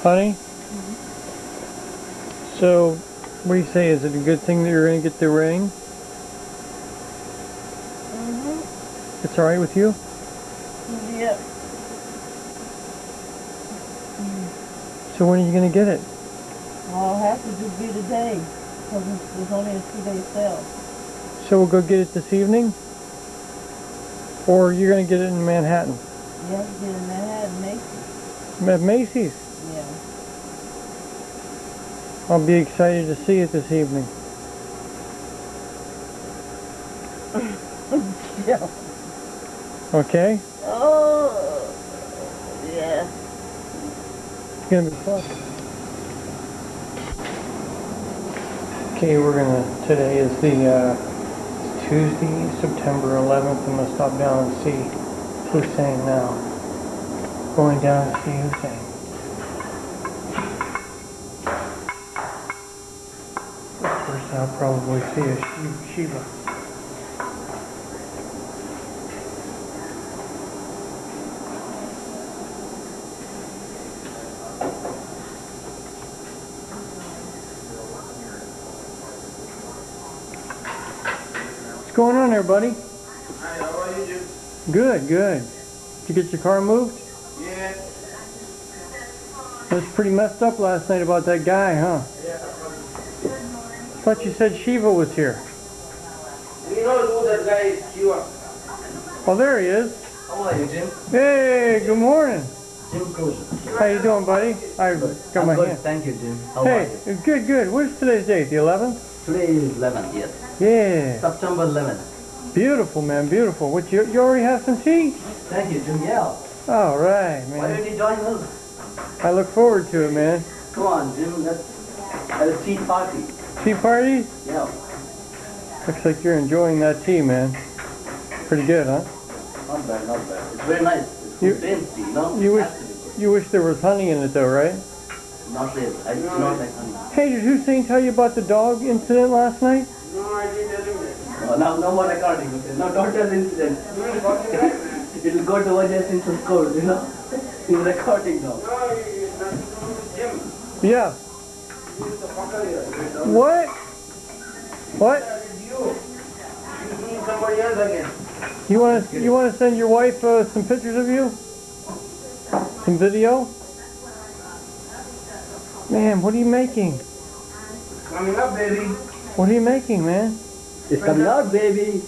Honey? So, what do you say? Is it a good thing that you're going to get the ring? It's alright with you? Yeah. So when are you going to get it? Well, it'll have to just be today, because it's only a 2-day sale. So we'll go get it this evening? Or you're going to get it in Manhattan? You have to get it in Manhattan, Macy's. At Macy's? Yeah. I'll be excited to see it this evening. Yeah. Okay? Oh, yeah. It's going to be fun. Okay, today is the Tuesday, September 11th. I'm going to stop down and see Hussein now. Going down to see Hussein. First I'll probably see a Shiva. What's going on there, buddy? Hi, how are you, Jim? Good, good. Did you get your car moved? Yeah. It was pretty messed up last night about that guy, huh? Yeah. Thought you said Shiva was here. You know who that guy is, Shiva? Oh, there he is. How are you, Jim? Hey, good morning. Jim, good. How you doing, buddy? I got my good. hand. Thank you, Jim. How are Hey, you? good, good. What's today's date? The 11th? Today is 11th, yes. Yeah. September 11th. Beautiful, man. Beautiful. What you already have some tea? Thank you, Jim. Yeah. All right, Why man. don't you join us? I look forward to it, man. Come on, Jim. Let's have a tea party. Tea party? Yeah. Looks like you're enjoying that tea, man. Pretty good, huh? Not bad, not bad. It's very nice. It's Hussein's tea, no? You wish there was honey in it, though, right? Not really. I do not like honey. Hey, did Hussein tell you about the dog incident last night? No, I didn't tell him that. No more recording. Okay? No, don't tell the incident. It'll go to OJ Simpson's court, you know? He's recording now. No, it's nothing to do with Jim. Yeah. He's the fucker here. What? What? It's you. You're doing somebody else again. You want to send your wife some pictures of you? Some video? Man, what are you making? Coming up, baby. What are you making, man? It's coming out, baby.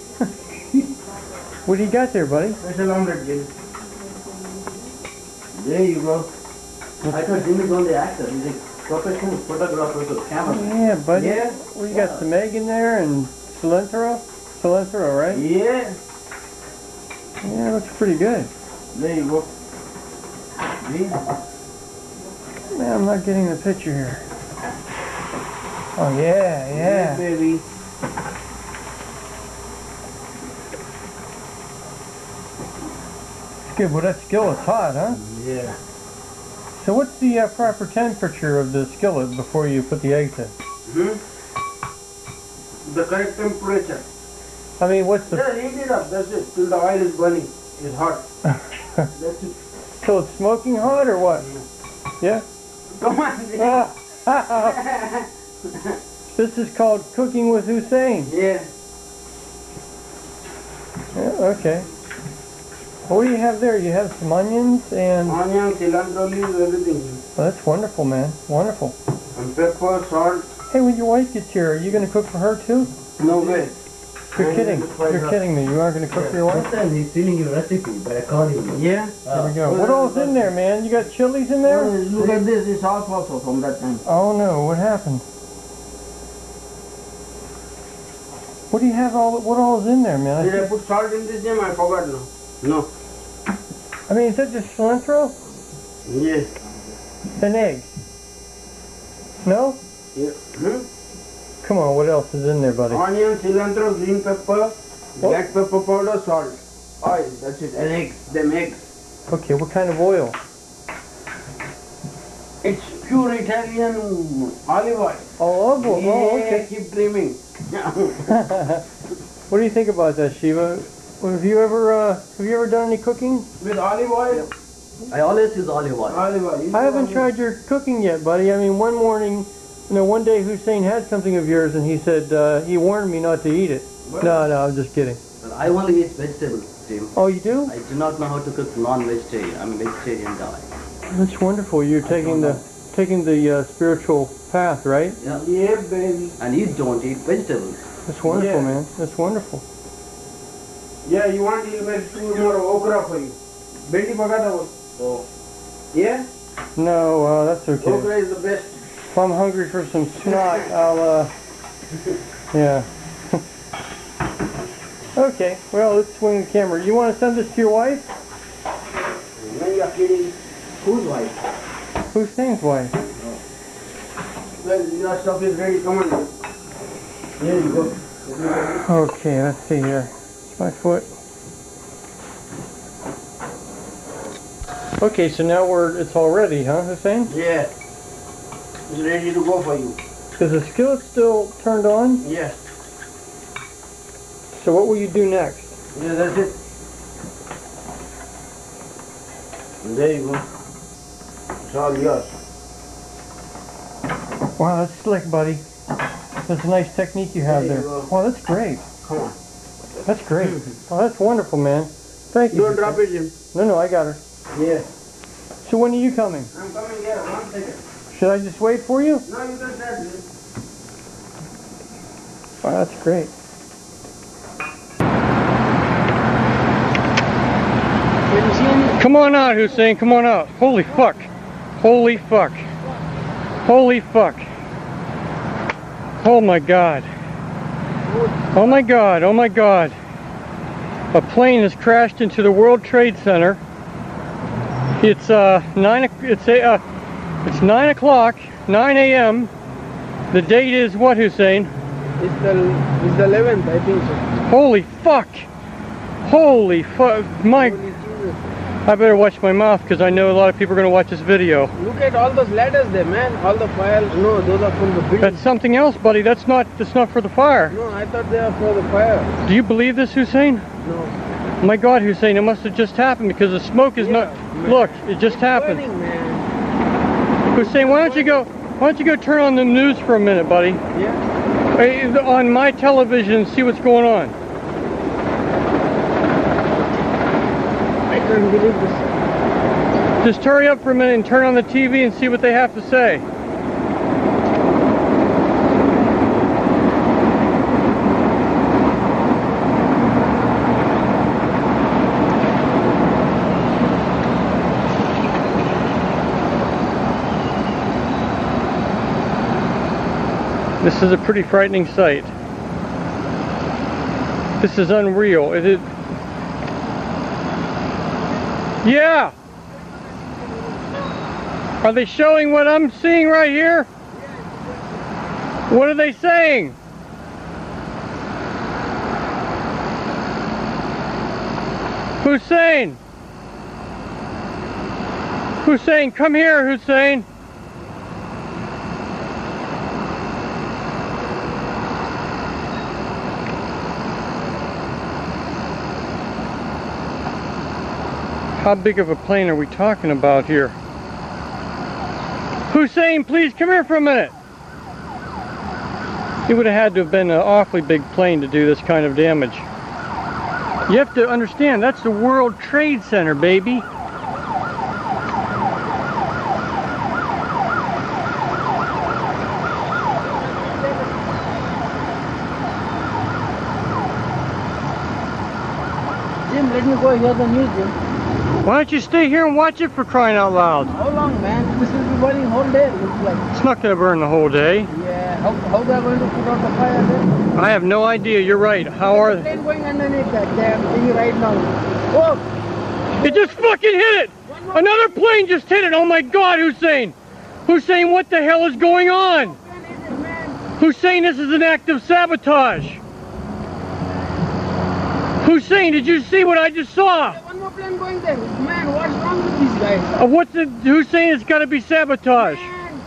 What do you got there, buddy? Special omelette, Jim. There you go. I thought Jim is only actor. He's a professional photographer with camera. Yeah, buddy. Yeah. Well, you got some egg in there and cilantro? Cilantro, right? Yeah. Yeah, it looks pretty good. There you go. See? Man, I'm not getting the picture here. Oh, yeah, yeah. Baby. It's good. Well, that skillet's hot, huh? Yeah. So what's the proper temperature of the skillet before you put the eggs in? The correct temperature. I mean, what's the... Just heat it up, that's it. Till the oil is burning. It's hot. That's it. So it's smoking hot or what? Yeah? Come on, Jim. This is called Cooking with Hussein. Yeah. Yeah, okay. What do you have there? You have some onions and... Onion, cilantro leaves, everything. Well, that's wonderful, man. Wonderful. And pepper, salt. Hey, when your wife gets here, are you going to cook for her too? No way. You're kidding. You're kidding me. You aren't going to cook for your wife? Sometimes he's stealing your recipe by recording you. Yeah. There we go. What all's in there, man? You got chilies in there? Look at this. It's all also from that time. Oh, no. What happened? What do you have what all is in there, man? Did I put salt in this, Jim? I forgot now. No. I mean, is that just cilantro? Yes. An egg? No? Yeah. Come on, what else is in there, buddy? Onion, cilantro, green pepper, black pepper powder, salt. Oil, that's it. And eggs. Them eggs. Okay, what kind of oil? It's pure Italian olive oil. Oh, olive oil. Oh, Yeah, okay. keep dreaming. What do you think about that, Shiva? Have you ever done any cooking? With olive oil? I always use olive oil. Olive oil. I haven't tried your cooking yet, buddy. I mean, one morning, one day Hussein had something of yours and he said, he warned me not to eat it. What? No, I'm just kidding. Well, I only eat vegetables, Tim. Oh, you do? I do not know how to cook non-vegetarian. I'm a vegetarian guy. That's wonderful. You're taking the spiritual path, right? Yeah. Yeah, baby. And you don't eat vegetables. That's wonderful, Yeah. man. That's wonderful. Yeah, you want to make two more okra for you. Bendi pagada was. Oh. Yeah? No, that's okay. Okra is the best. If I'm hungry for some snot, I'll, yeah. Okay, well, let's swing the camera. You want to send this to your wife? When you are kidding, whose wife? Hussein's wife. Well, your stuff is ready. Come on. Here you go. Okay, let's see here. It's my foot. Okay, so now it's all ready, huh, Hussein? Yeah. It's ready to go for you. Is the skillet still turned on? Yes. So what will you do next? Yeah, that's it. And there you go. It's all yours. Wow, that's slick, buddy. That's a nice technique you have There there. you go. Wow, that's great. Come on. That's great. Oh, that's wonderful, man. Thank you. Don't drop it, Jim. No, I got her. Yeah. So when are you coming? I'm coming here. 1 second. Should I just wait for you? No, you can start, Jim. Wow, that's great. Can you see any? Come on out, Hussein. Come on out. Holy fuck. Holy fuck. Holy fuck. Oh my God. Oh my God. Oh my God. A plane has crashed into the World Trade Center. It's 9 o'clock, 9 a.m. The date is what, Hussein? It's the 11th, I think so. Holy fuck. Holy fuck. My, Holy Jesus. I better watch my mouth because I know a lot of people are going to watch this video. Look at all those ladders there, man. All the fire. No, those are from the building. That's something else, buddy. That's not for the fire. No, I thought they are for the fire. Do you believe this, Hussein? No. My God, Hussein, it must have just happened because the smoke is not. man. Look, it just happened. Burning, man. Hussein, why don't you go turn on the news for a minute, buddy? Yeah. Hey, on my television and see what's going on. I can't believe this. Just hurry up for a minute and turn on the TV and see what they have to say. This is a pretty frightening sight. This is unreal. It is. Yeah! Are they showing what I'm seeing right here? What are they saying? Hussein! Hussein, come here, Hussein! How big of a plane are we talking about here? Hussein, please come here for a minute. It would have had to have been an awfully big plane to do this kind of damage. You have to understand, that's the World Trade Center, baby. Jim, let me go hear the news, Jim. Why don't you stay here and watch it, for crying out loud? How long, man? This will be burning whole day, looks like. It's not going to burn the whole day. Yeah, how they are going to put out the fire then? I have no idea, you're right. How are There's a they? plane going underneath that damn thing right now. Oh! It just fucking hit it! Another plane just hit it! Oh my God, Hussein! Hussein, what the hell is going on? Hussein, this is an act of sabotage! Hussein, did you see what I just saw? One more plane going there. Man, what's wrong with these guys? Hussein, it's got to be sabotage. Man,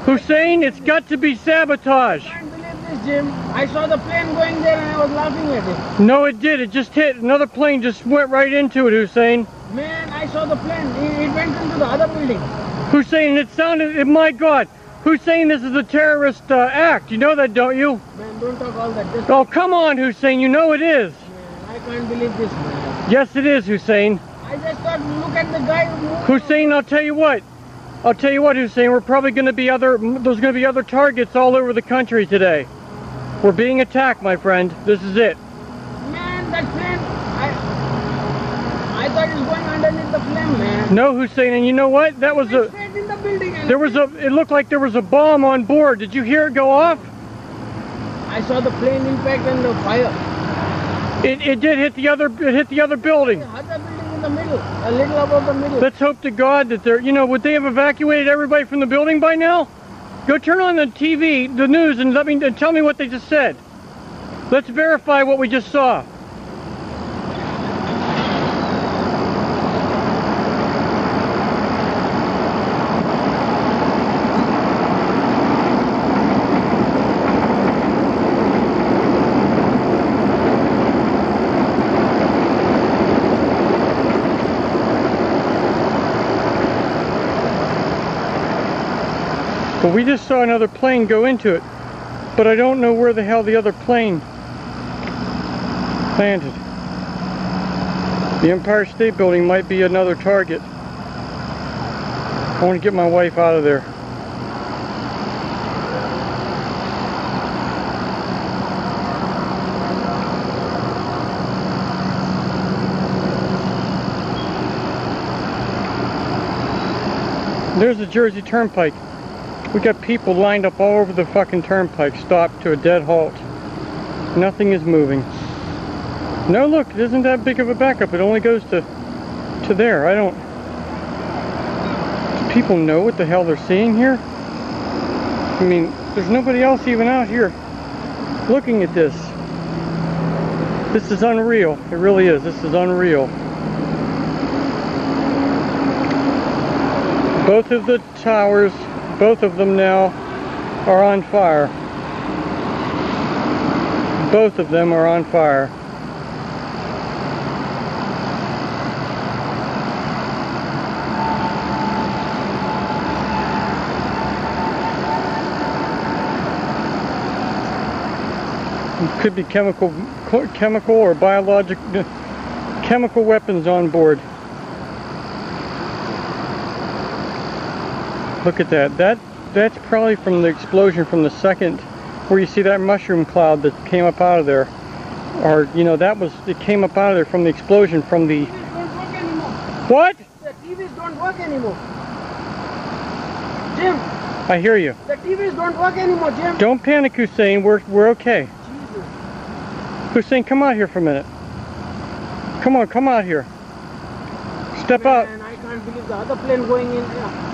Hussein, it's got to be sabotage. I can't believe this, Jim. I saw the plane going there and I was laughing at it. No, it did. It just hit. Another plane just went right into it, Hussein. Man, I saw the plane. It went into the other building. Hussein, it sounded, my God. Hussein, this is a terrorist act. You know that, don't you? Man, don't talk all that. Just Oh, come on, Hussein. You know it is. man, I can't believe this, man. Yes, it is, Hussein. I just thought, look at the guy who... Hussein, I'll tell you what. I'll tell you what, Hussein. We're probably going to be there's going to be other targets all over the country today. We're being attacked, my friend. This is it. Man, that plane, I thought it was going underneath the plane, man. No, Hussein, and you know what? That was It stayed in the building. And it looked like there was a bomb on board. Did you hear it go off? I saw the plane impact and the fire. It did hit the other building. The other building in the middle, a little above the middle. Let's hope to God that would they have evacuated everybody from the building by now? Go turn on the TV, the news, and tell me what they just said. Let's verify what we just saw. But we just saw another plane go into it, but I don't know where the hell the other plane landed. The Empire State Building might be another target. I want to get my wife out of there. There's the Jersey Turnpike. We got people lined up all over the fucking turnpike, stopped to a dead halt. Nothing is moving. No, look, it isn't that big of a backup. It only goes to there. Do people know what the hell they're seeing here? I mean, there's nobody else even out here looking at this. This is unreal. It really is. This is unreal. Both of the towers, both of them now are on fire. Both of them are on fire. It could be chemical or biological chemical weapons on board. Look at that. That's probably from the explosion from the second, where you see that mushroom cloud that came up out of there. Or, you know, it came up out of there from the explosion from the... TVs don't work anymore. What? The TVs don't work anymore. Jim, I hear you. the TVs don't work anymore, Jim. Don't panic, Hussein. We're okay. Jesus. Hussein, come out here for a minute. Come on, come out here. Step out. Man, I can't believe the other plane going in.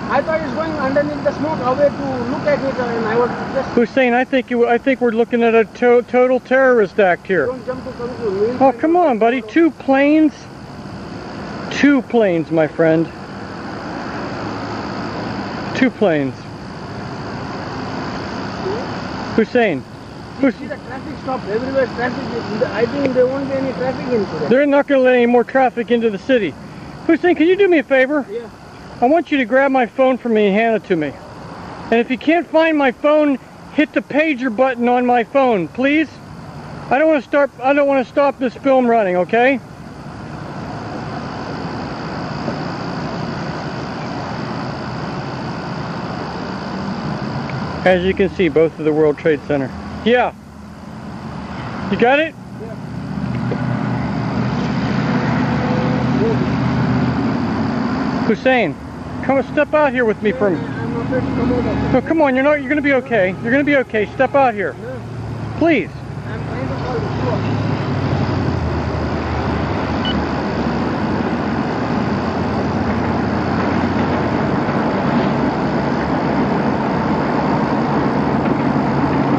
I thought it was going underneath the smoke away to look at it, and I was just... Hussein, I think we're looking at a total terrorist act here. Don't jump to conclusion. Oh, come on, buddy. Two planes, my friend. Two planes. Hussein. You see the traffic stop everywhere. Traffic. I think there won't be any traffic incident. They're not going to let any more traffic into the city. Hussein, can you do me a favor? Yeah. I want you to grab my phone from me and hand it to me. And if you can't find my phone, hit the pager button on my phone, please. I don't want to stop this film running, okay? As you can see, both of the World Trade Center. Yeah. You got it? Yeah. Hussein, come step out here with me for a minute. I'm afraid to come over. No, come on, you're going to be okay. You're going to be okay. Step out here. No, Please. I'm trying to call the store.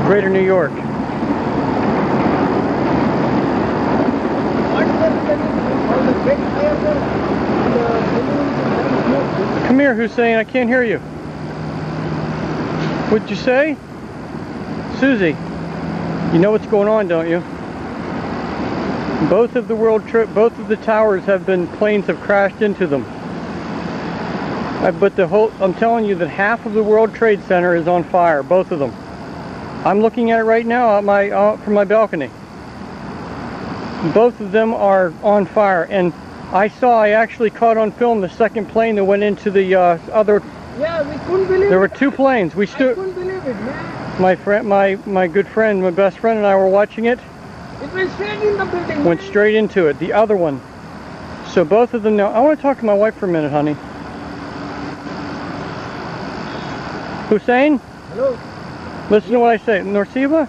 Greater New York. What is that? All the big fires are and the balloons and smoke. Come here, Hussein. I can't hear you. What'd you say? Susie. You know what's going on, don't you? Both of the towers have been, planes have crashed into them. But I'm telling you that half of the World Trade Center is on fire, both of them. I'm looking at it right now from my balcony. Both of them are on fire, and I actually caught on film the second plane that went into the other. Yeah, we couldn't believe it. There were two planes. I couldn't believe it, man. My good friend, my best friend, and I were watching it. It went straight in the building. Went straight into it. The other one. So both of them now. I want to talk to my wife for a minute, honey. Hussein? Hello. Listen to what I say. Norsiva,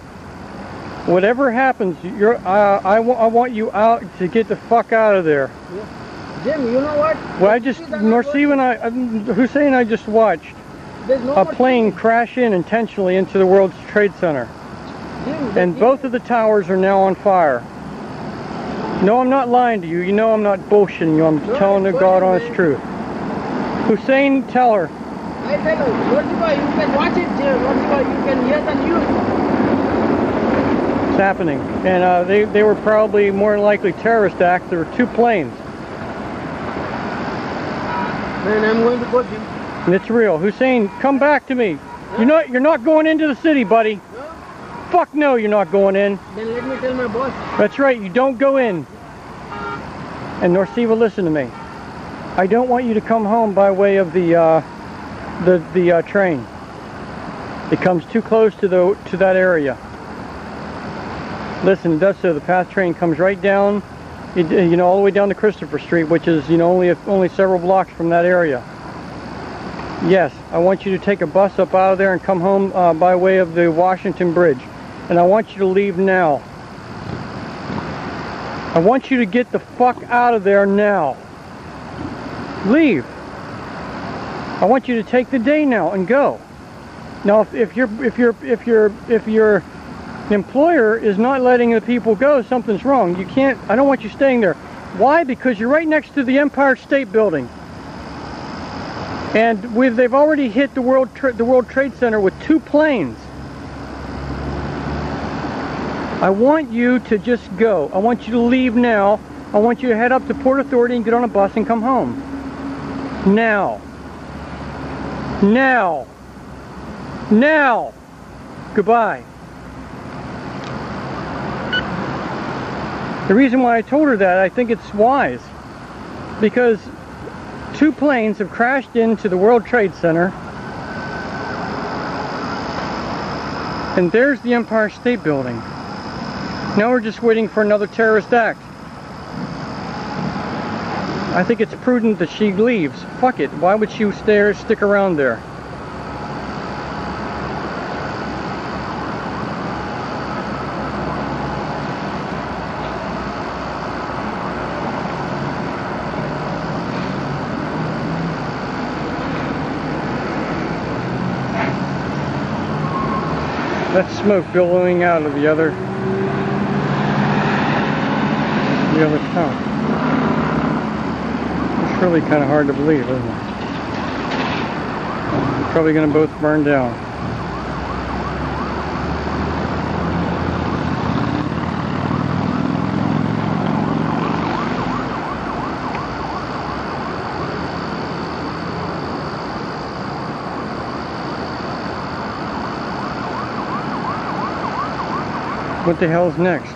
whatever happens, I want you out to get the fuck out of there. Yeah. Jim, you know what? Well, Norsiva and Hussein and I just watched a plane crash intentionally into the World Trade Center. Jim, And both of the towers are now on fire. No, I'm not lying to you. You know I'm not bullshitting you. I'm telling the God honest truth. Hussein, tell her. I tell you, Norsiva, you can watch it, Jim. Norsiva, you can hear the news. It's happening. And they were probably more than likely terrorist acts. There were two planes. Man, I'm going to go, Jim. And it's real. Hussein, come back to me. Yeah. You're not going into the city, buddy. No? Fuck no, you're not going in. Then let me tell my boss. That's right, you don't go in. And Norsiva, listen to me. I don't want you to come home by way of the train. It comes too close to that area. Listen, it does so. The PATH train comes right down, all the way down to Christopher Street, which is, only several blocks from that area. Yes, I want you to take a bus up out of there and come home by way of the Washington Bridge. And I want you to leave now. I want you to get the fuck out of there now. Leave. I want you to take the day now and go. Now, if your employer is not letting the people go, something's wrong. You can't. I don't want you staying there. Why? Because you're right next to the Empire State Building, and they've already hit the World Trade Center with two planes. I want you to just go. I want you to leave now. I want you to head up to Port Authority and get on a bus and come home. Now. Now. Now. Goodbye. The reason why I told her that, I think it's wise. Because two planes have crashed into the World Trade Center. And there's the Empire State Building. Now we're just waiting for another terrorist act. I think it's prudent that she leaves. Fuck it. Why would she stick around there? That's smoke billowing out of the other town. It's really kind of hard to believe, isn't it? They're probably going to both burn down. What the hell's next?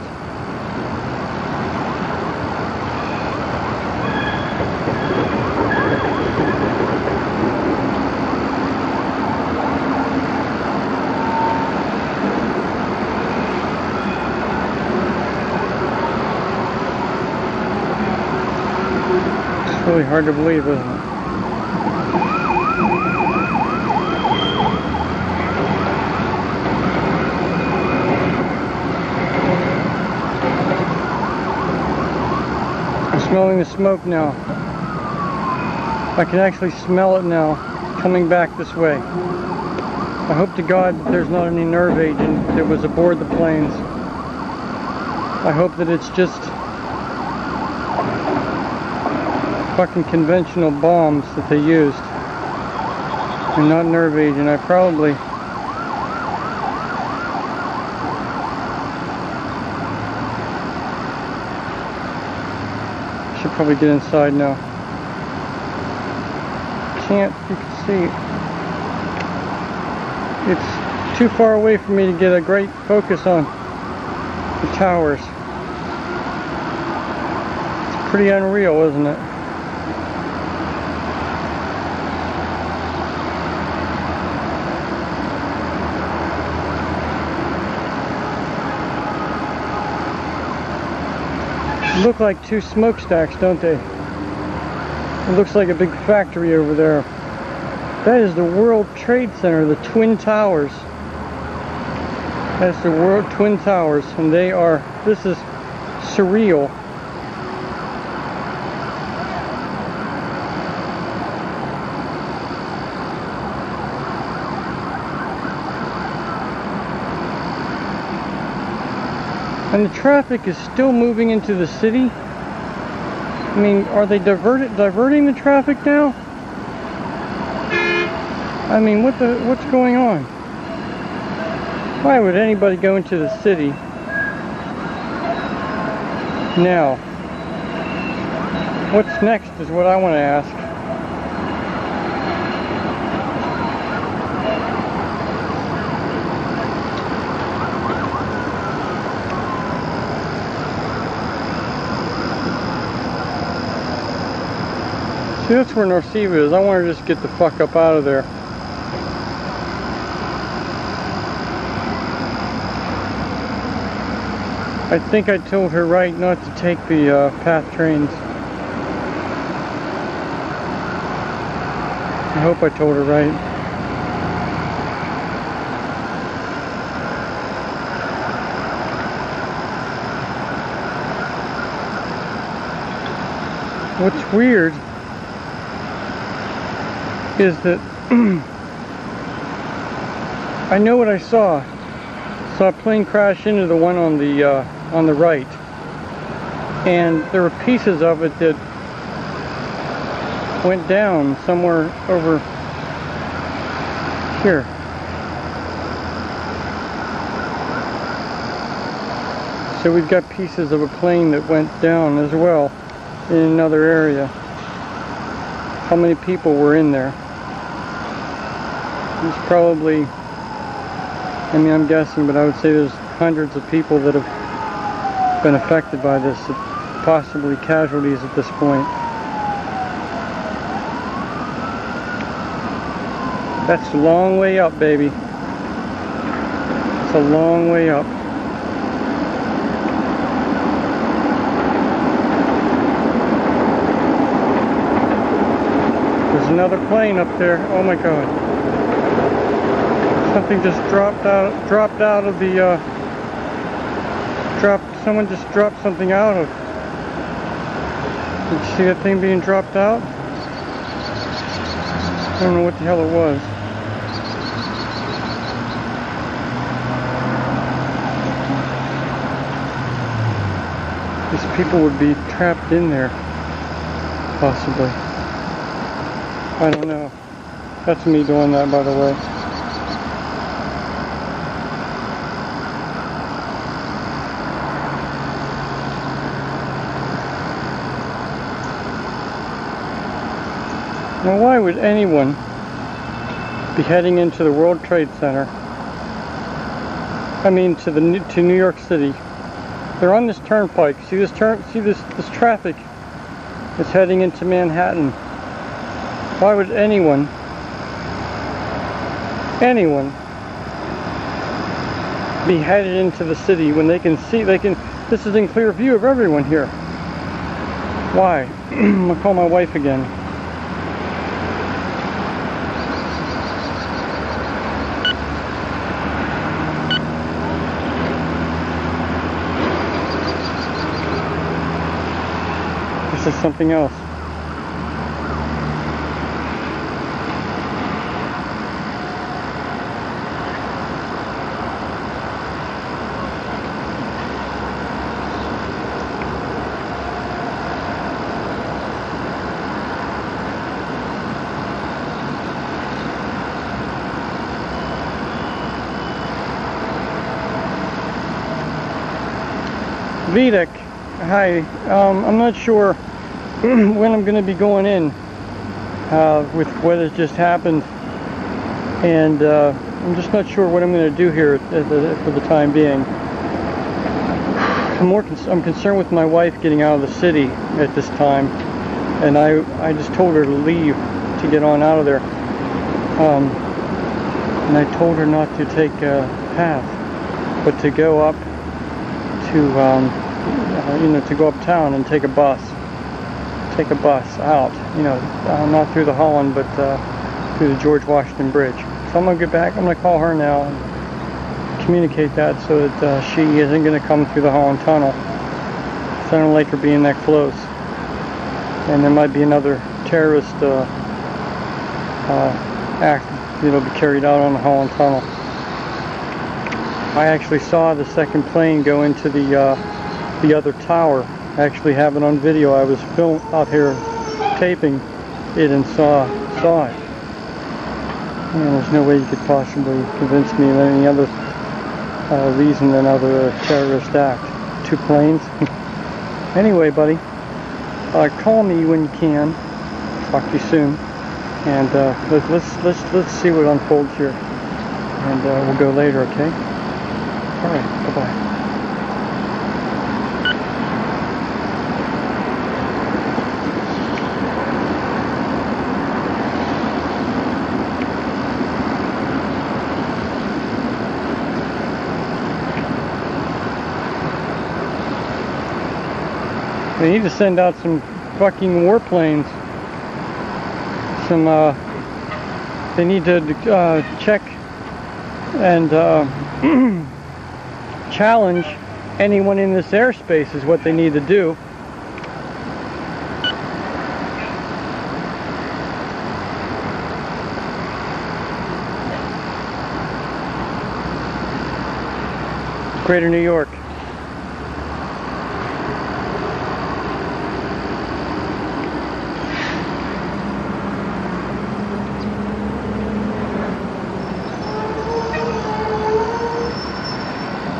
It's really hard to believe, isn't it? Smelling the smoke now. I can actually smell it now, coming back this way. I hope to God that there's not any nerve agent that was aboard the planes. I hope that it's just fucking conventional bombs that they used and not nerve agent. I probably get inside now. Can't, you can see. It's too far away for me to get a great focus on the towers. It's pretty unreal, isn't it? Look like two smokestacks, don't they? It looks like a big factory over there. That is the World Trade Center, the Twin Towers. That's the World Twin Towers, and they are, this is surreal. And the traffic is still moving into the city. I mean, are they diverting the traffic now? I mean, what's going on? Why would anybody go into the city now? What's next is what I want to ask. See, that's where Norcia is. I want to just get the fuck up out of there. I think I told her right not to take the PATH trains. I hope I told her right. What's weird is that I know what I saw. Saw a plane crash into the one on the right, and there were pieces of it that went down somewhere over here. So we've got pieces of a plane that went down as well in another area. How many people were in there? There's probably, I mean, I'm guessing, but I would say there's hundreds of people that have been affected by this, possibly casualties at this point. That's a long way up, baby. It's a long way up. There's another plane up there. Oh my God. Something just dropped out of the, someone just dropped something out of. Did you see that thing being dropped out? I don't know what the hell it was. These people would be trapped in there, possibly. I don't know. That's me doing that, by the way. Now, why would anyone be heading into the World Trade Center? I mean, to New York City. They're on this turnpike. See this this traffic is heading into Manhattan. Why would anyone be headed into the city when they can see, this is in clear view of everyone here? Why? I'm gonna call my wife again. This is something else. Vidic, hi. I'm not sure when I'm going to be going in with what has just happened, and I'm just not sure what I'm going to do here for the time being. I'm concerned with my wife getting out of the city at this time, and I just told her to leave, to get on out of there. And I told her not to take a path, but to go up to to go uptown and take a bus out, not through the Holland, but through the George Washington Bridge. So I'm gonna get back. I'm gonna call her now and communicate that so that she isn't gonna come through the Holland Tunnel. So I don't like her being that close, and there might be another terrorist act that'll be carried out on the Holland Tunnel. I actually saw the second plane go into the other tower. I actually have it on video. I was out here taping it and saw it. And there's no way you could possibly convince me of any other reason than other terrorist act. 2 planes. Anyway, buddy, call me when you can. Talk to you soon. And let's see what unfolds here. And we'll go later, okay? All right. Bye bye. They need to send out some fucking warplanes. They need to check and challenge anyone in this airspace is what they need to do. Greater New York.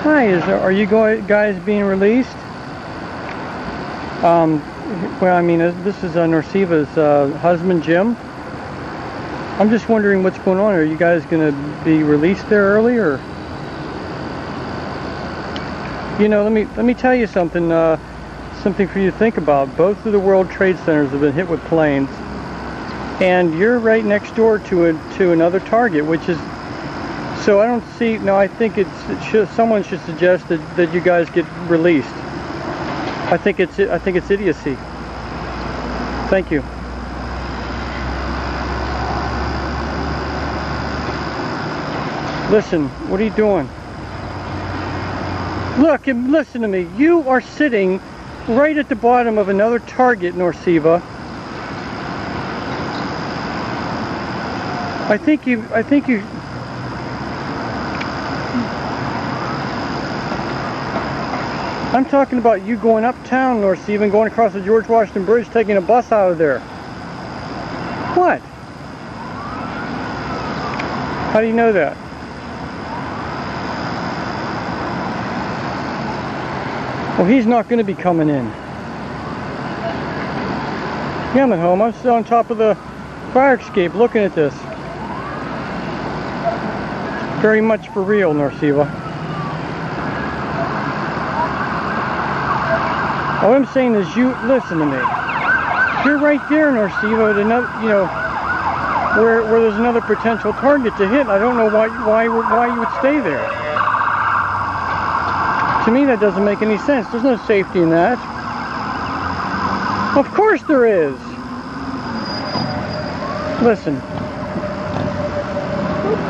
Hi, are you guys being released? Well, I mean, this is Norceva's husband, Jim. I'm just wondering what's going on. Are you guys going to be released there early, or? Let me tell you something. Something for you to think about. Both of the World Trade Centers have been hit with planes, and you're right next door to another target, which is. So I don't see. No, I think someone should suggest that you guys get released. I think it's idiocy. Thank you. Listen, what are you doing? Look and listen to me. You are sitting right at the bottom of another target, Norceva. I think you. I'm talking about you going uptown, Norceva, and going across the George Washington Bridge, taking a bus out of there. What? How do you know that? Well, he's not going to be coming in. Yeah, I'm at home. I'm still on top of the fire escape looking at this. Very much for real, Norceva. All I'm saying is, you listen to me. You're right there, Norceva, at another, where there's another potential target to hit. I don't know why you would stay there. To me, that doesn't make any sense. There's no safety in that. Of course there is. Listen.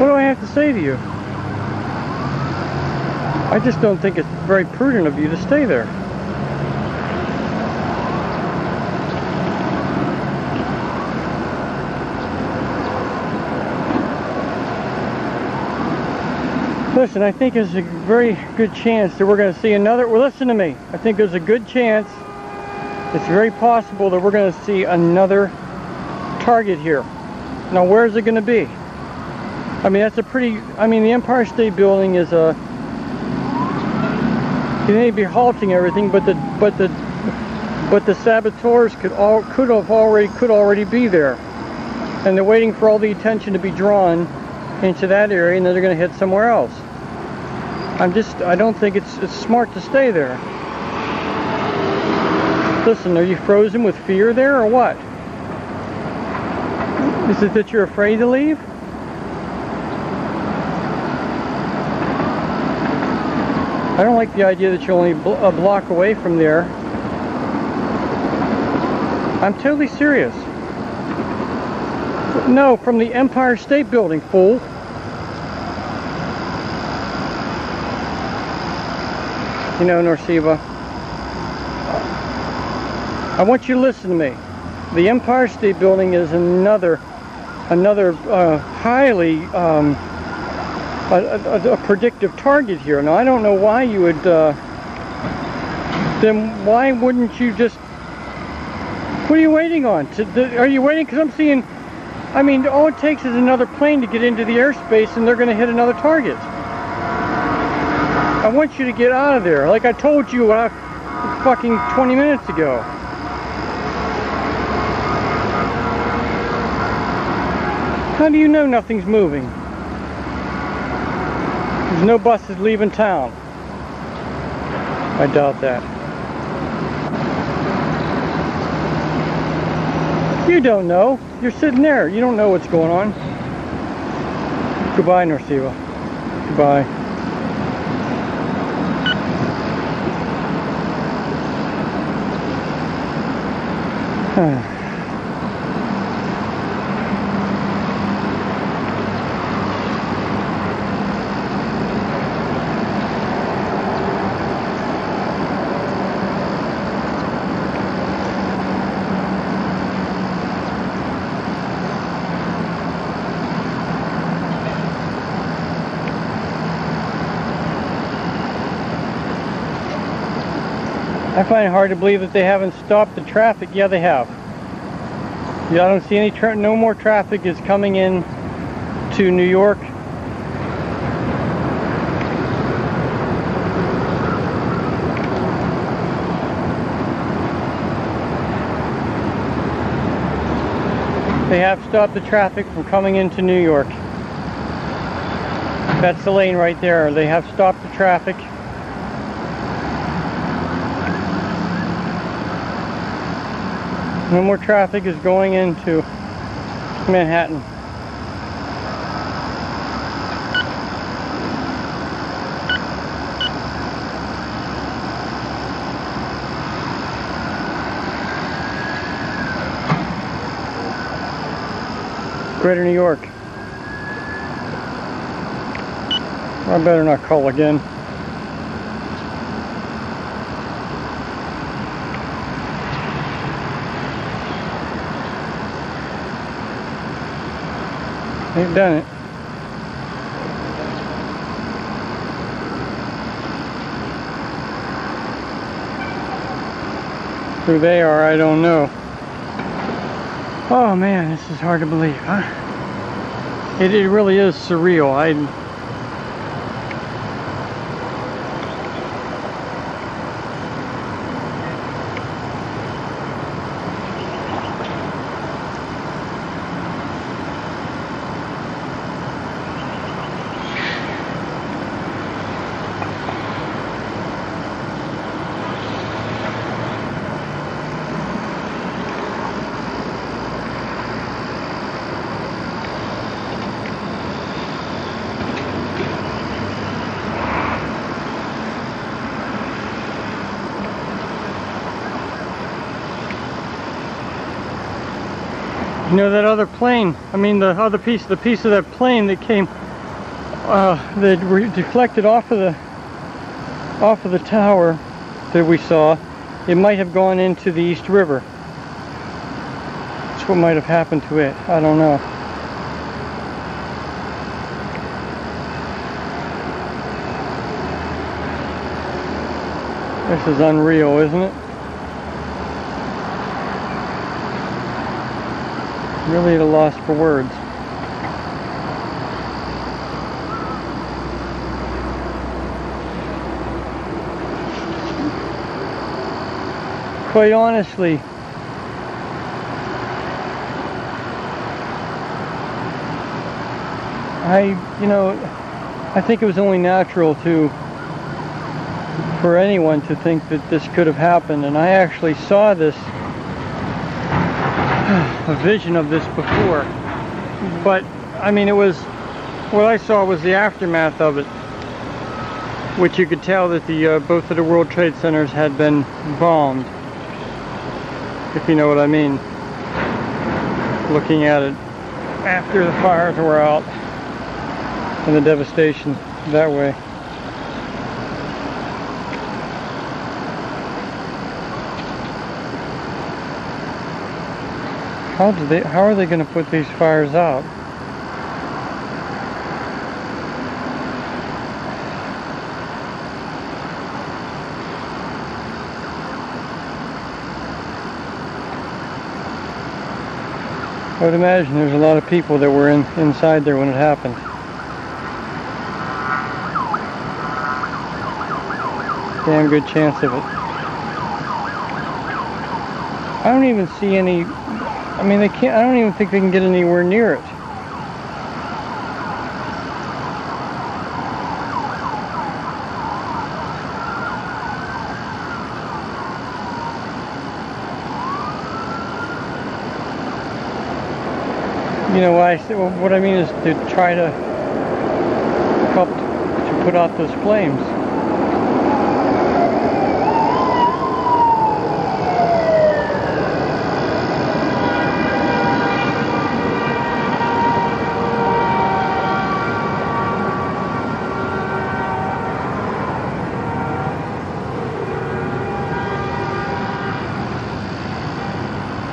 What do I have to say to you? I just don't think it's very prudent of you to stay there. Listen, I think there's a very good chance that we're going to see another. Well, listen to me. I think there's a good chance. It's very possible that we're going to see another target here. Now, where is it going to be? I mean, that's a pretty. I mean, the Empire State Building is a. You may be halting everything, but the But the saboteurs could already be there, and they're waiting for all the attention to be drawn into that area, and then they're going to hit somewhere else. I don't think it's smart to stay there. Listen, are you frozen with fear there, or what? Is it that you're afraid to leave? I don't like the idea that you're only a block away from there. I'm totally serious. No, from the Empire State Building, fool. You know, Norsiva, I want you to listen to me. The Empire State Building is another highly a predictive target here. Now, I don't know why you would. Then why wouldn't you just? What are you waiting on? Are you waiting? Because I'm seeing. I mean, all it takes is another plane to get into the airspace, and they're going to hit another target. I want you to get out of there, like I told you fucking 20 minutes ago. How do you know nothing's moving? There's no buses leaving town. I doubt that. You don't know. You're sitting there. You don't know what's going on. Goodbye, Norsiva. Goodbye. I find it hard to believe that they haven't stopped the traffic. Yeah, they have. Yeah, I don't see any no more traffic is coming in to New York. They have stopped the traffic from coming into New York. That's the lane right there. They have stopped the traffic. No more traffic is going into Manhattan. Greater New York. I better not call again. Ain't done it. Who they are, I don't know. Oh man, this is hard to believe, huh? It really is surreal. You know that other plane, I mean the other piece, the piece of that plane that came, that deflected off of the tower that we saw, it might have gone into the East River. That's what might have happened to it. I don't know. This is unreal, isn't it? Really at a loss for words. quite honestly, I think it was only natural for anyone to think that this could have happened, and I actually saw this, a vision of this before, but I mean, what I saw was the aftermath of it, which you could tell that both of the World Trade Centers had been bombed, if you know what I mean, looking at it after the fires were out and the devastation that way. How are they going to put these fires out? I would imagine there's a lot of people that were inside there when it happened. Damn good chance of it. I don't even see any. I mean, they can't. I don't even think they can get anywhere near it. You know, what I mean is to try to help to put out those flames.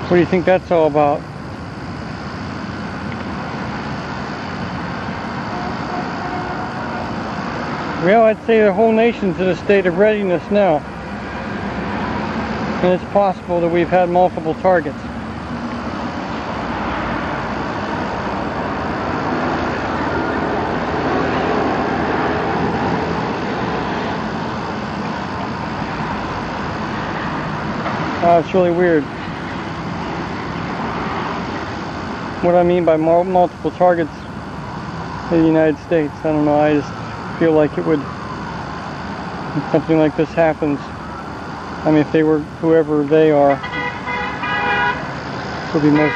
What do you think that's all about? Well, I'd say the whole nation's in a state of readiness now. And it's possible that we've had multiple targets. It's really weird. What I mean by multiple targets in the United States, I don't know, I just feel like it would, if something like this happens, I mean, if they were, whoever they are, would be most,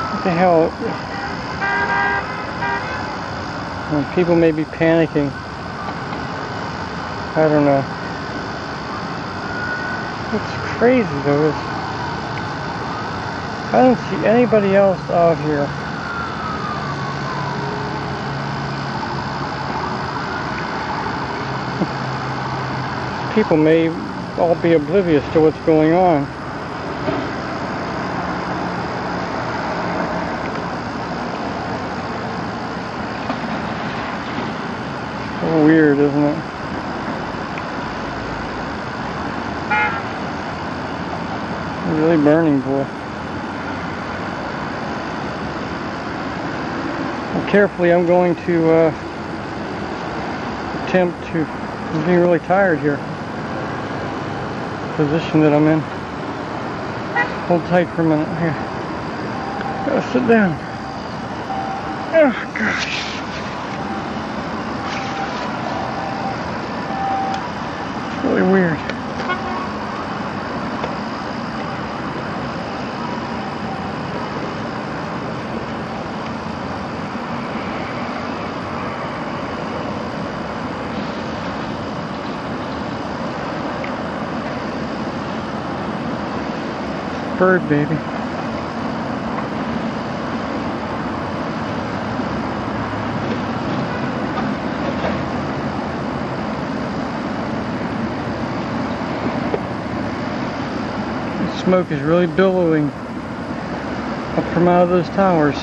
what the hell, people may be panicking, I don't know. What's crazy though is, I don't see anybody else out here. People may all be oblivious to what's going on. So weird, isn't it? It's really burning, boy. Carefully, I'm going to attempt to. I'm getting really tired here. The position that I'm in. Hold tight for a minute here. Gotta sit down. Oh gosh. It's really weird. Bird baby. The smoke is really billowing up from out of those towers.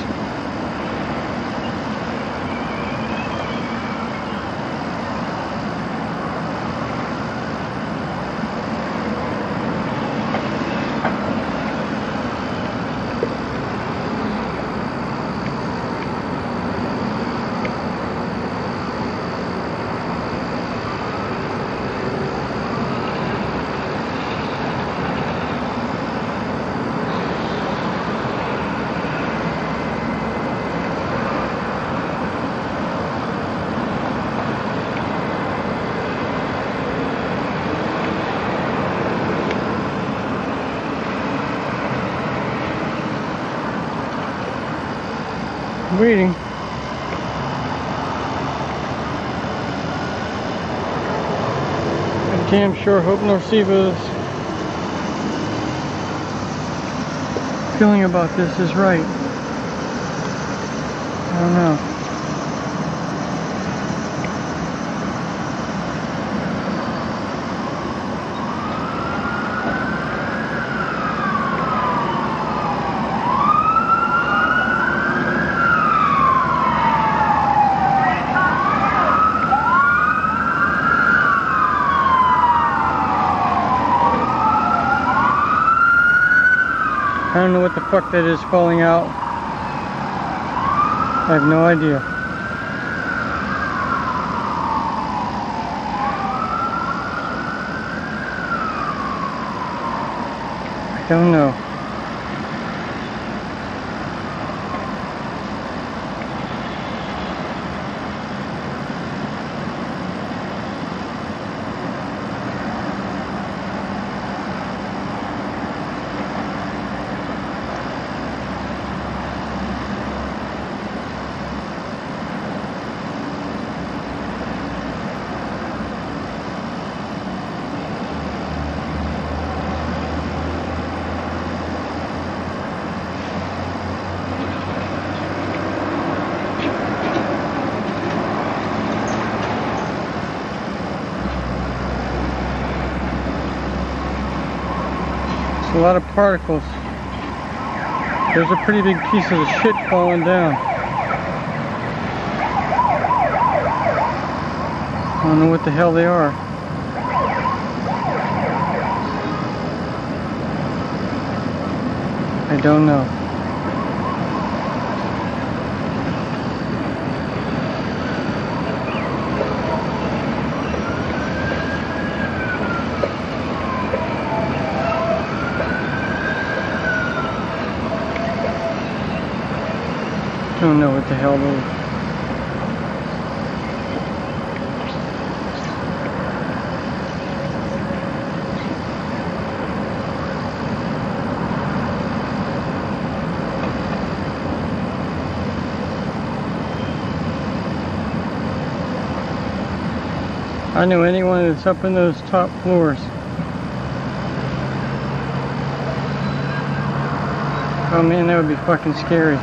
Waiting. I'm damn sure hope Norceva's feeling about this is right. I don't know. I don't know what the fuck that is falling out. I have no idea. I don't know. A lot of particles. There's a pretty big piece of the shit falling down. I don't know what the hell they are. I don't know. Don't know what the hell those. I know anyone that's up in those top floors. Oh man, that would be fucking scary.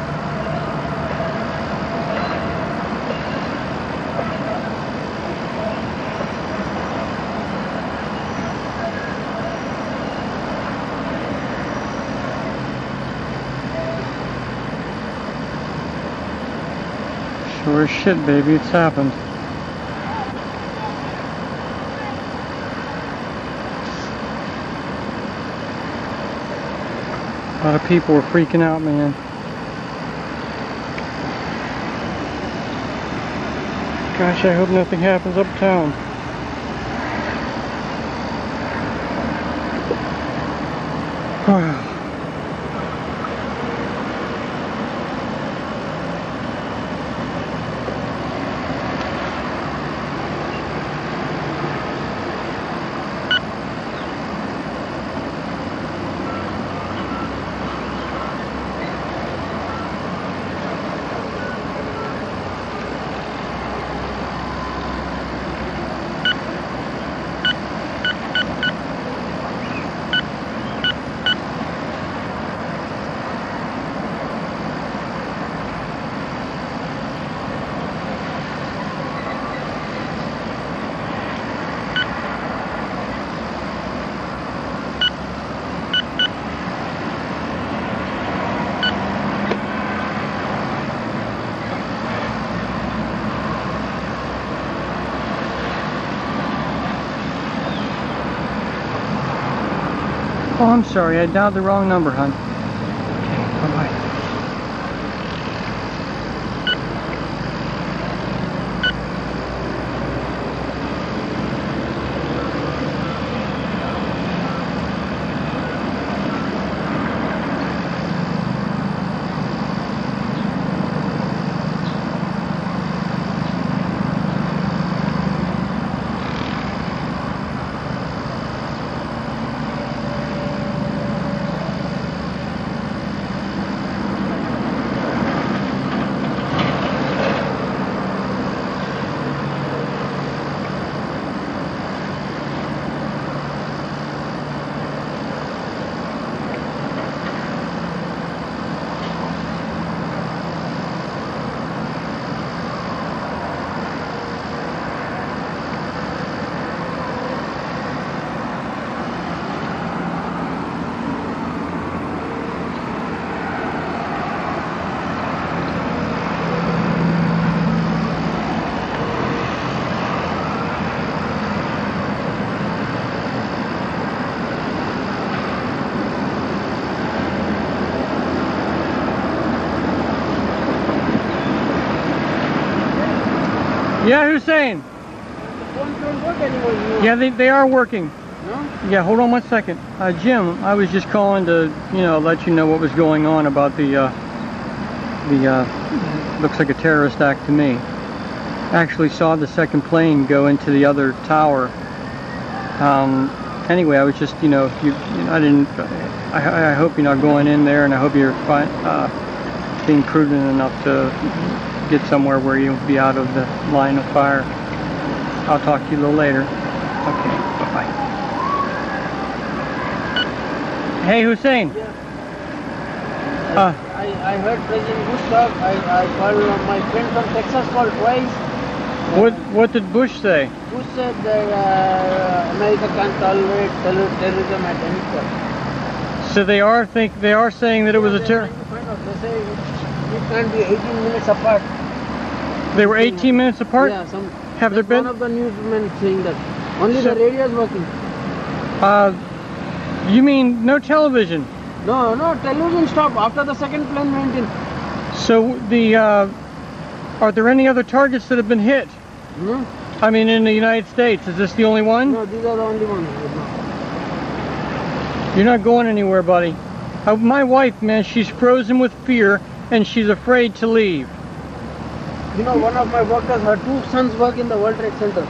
Sure as shit, baby, it's happened. A lot of people are freaking out, man. Gosh, I hope nothing happens uptown. Oh, I'm sorry, I dialed the wrong number, hon. Bye-bye. Yeah, Hussein. The phones don't work anymore. You know. Yeah, they are working. No? Yeah, hold on 1 second. Jim, I was just calling to, let you know what was going on about the looks like a terrorist act to me. Actually saw the second plane go into the other tower. Anyway, I was just, I hope you're not going in there, and I hope you're being prudent enough to get somewhere where you'll be out of the line of fire. I'll talk to you a little later. Okay, bye-bye. Hey, Hussein. Yeah. I heard President Bush talk. I called my friend from Texas called twice. What did Bush say? Bush said that America can't tolerate terrorism at any cost. So they are saying that it was a terror. They say it can't be 18 minutes apart. They were 18 minutes apart? Yeah, Have there been? One of the newsmen saying that. Only the radio is working. You mean no television? No, television stopped after the second plane went in. So are there any other targets that have been hit? No? I mean, in the United States, is this the only one? No, these are the only ones. You're not going anywhere, buddy. My wife, man, she's frozen with fear and she's afraid to leave. You know, one of my workers, her two sons work in the World Trade Center.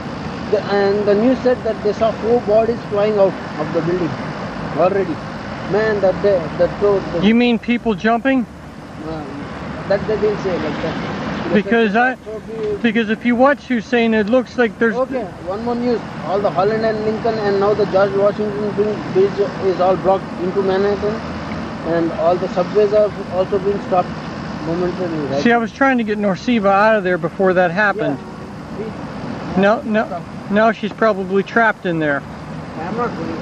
And the news said that they saw 4 bodies flying out of the building already. Man, You mean people jumping? That they didn't say like that. Because if you watch Hussein, it looks like there's... Okay, one more news. All the Holland and Lincoln and now the George Washington Bridge is all blocked into Manhattan. And all the subways are also being stopped momentarily. Right? See, I was trying to get Norsiva out of there before that happened. Yeah. Now she's probably trapped in there. I'm not going.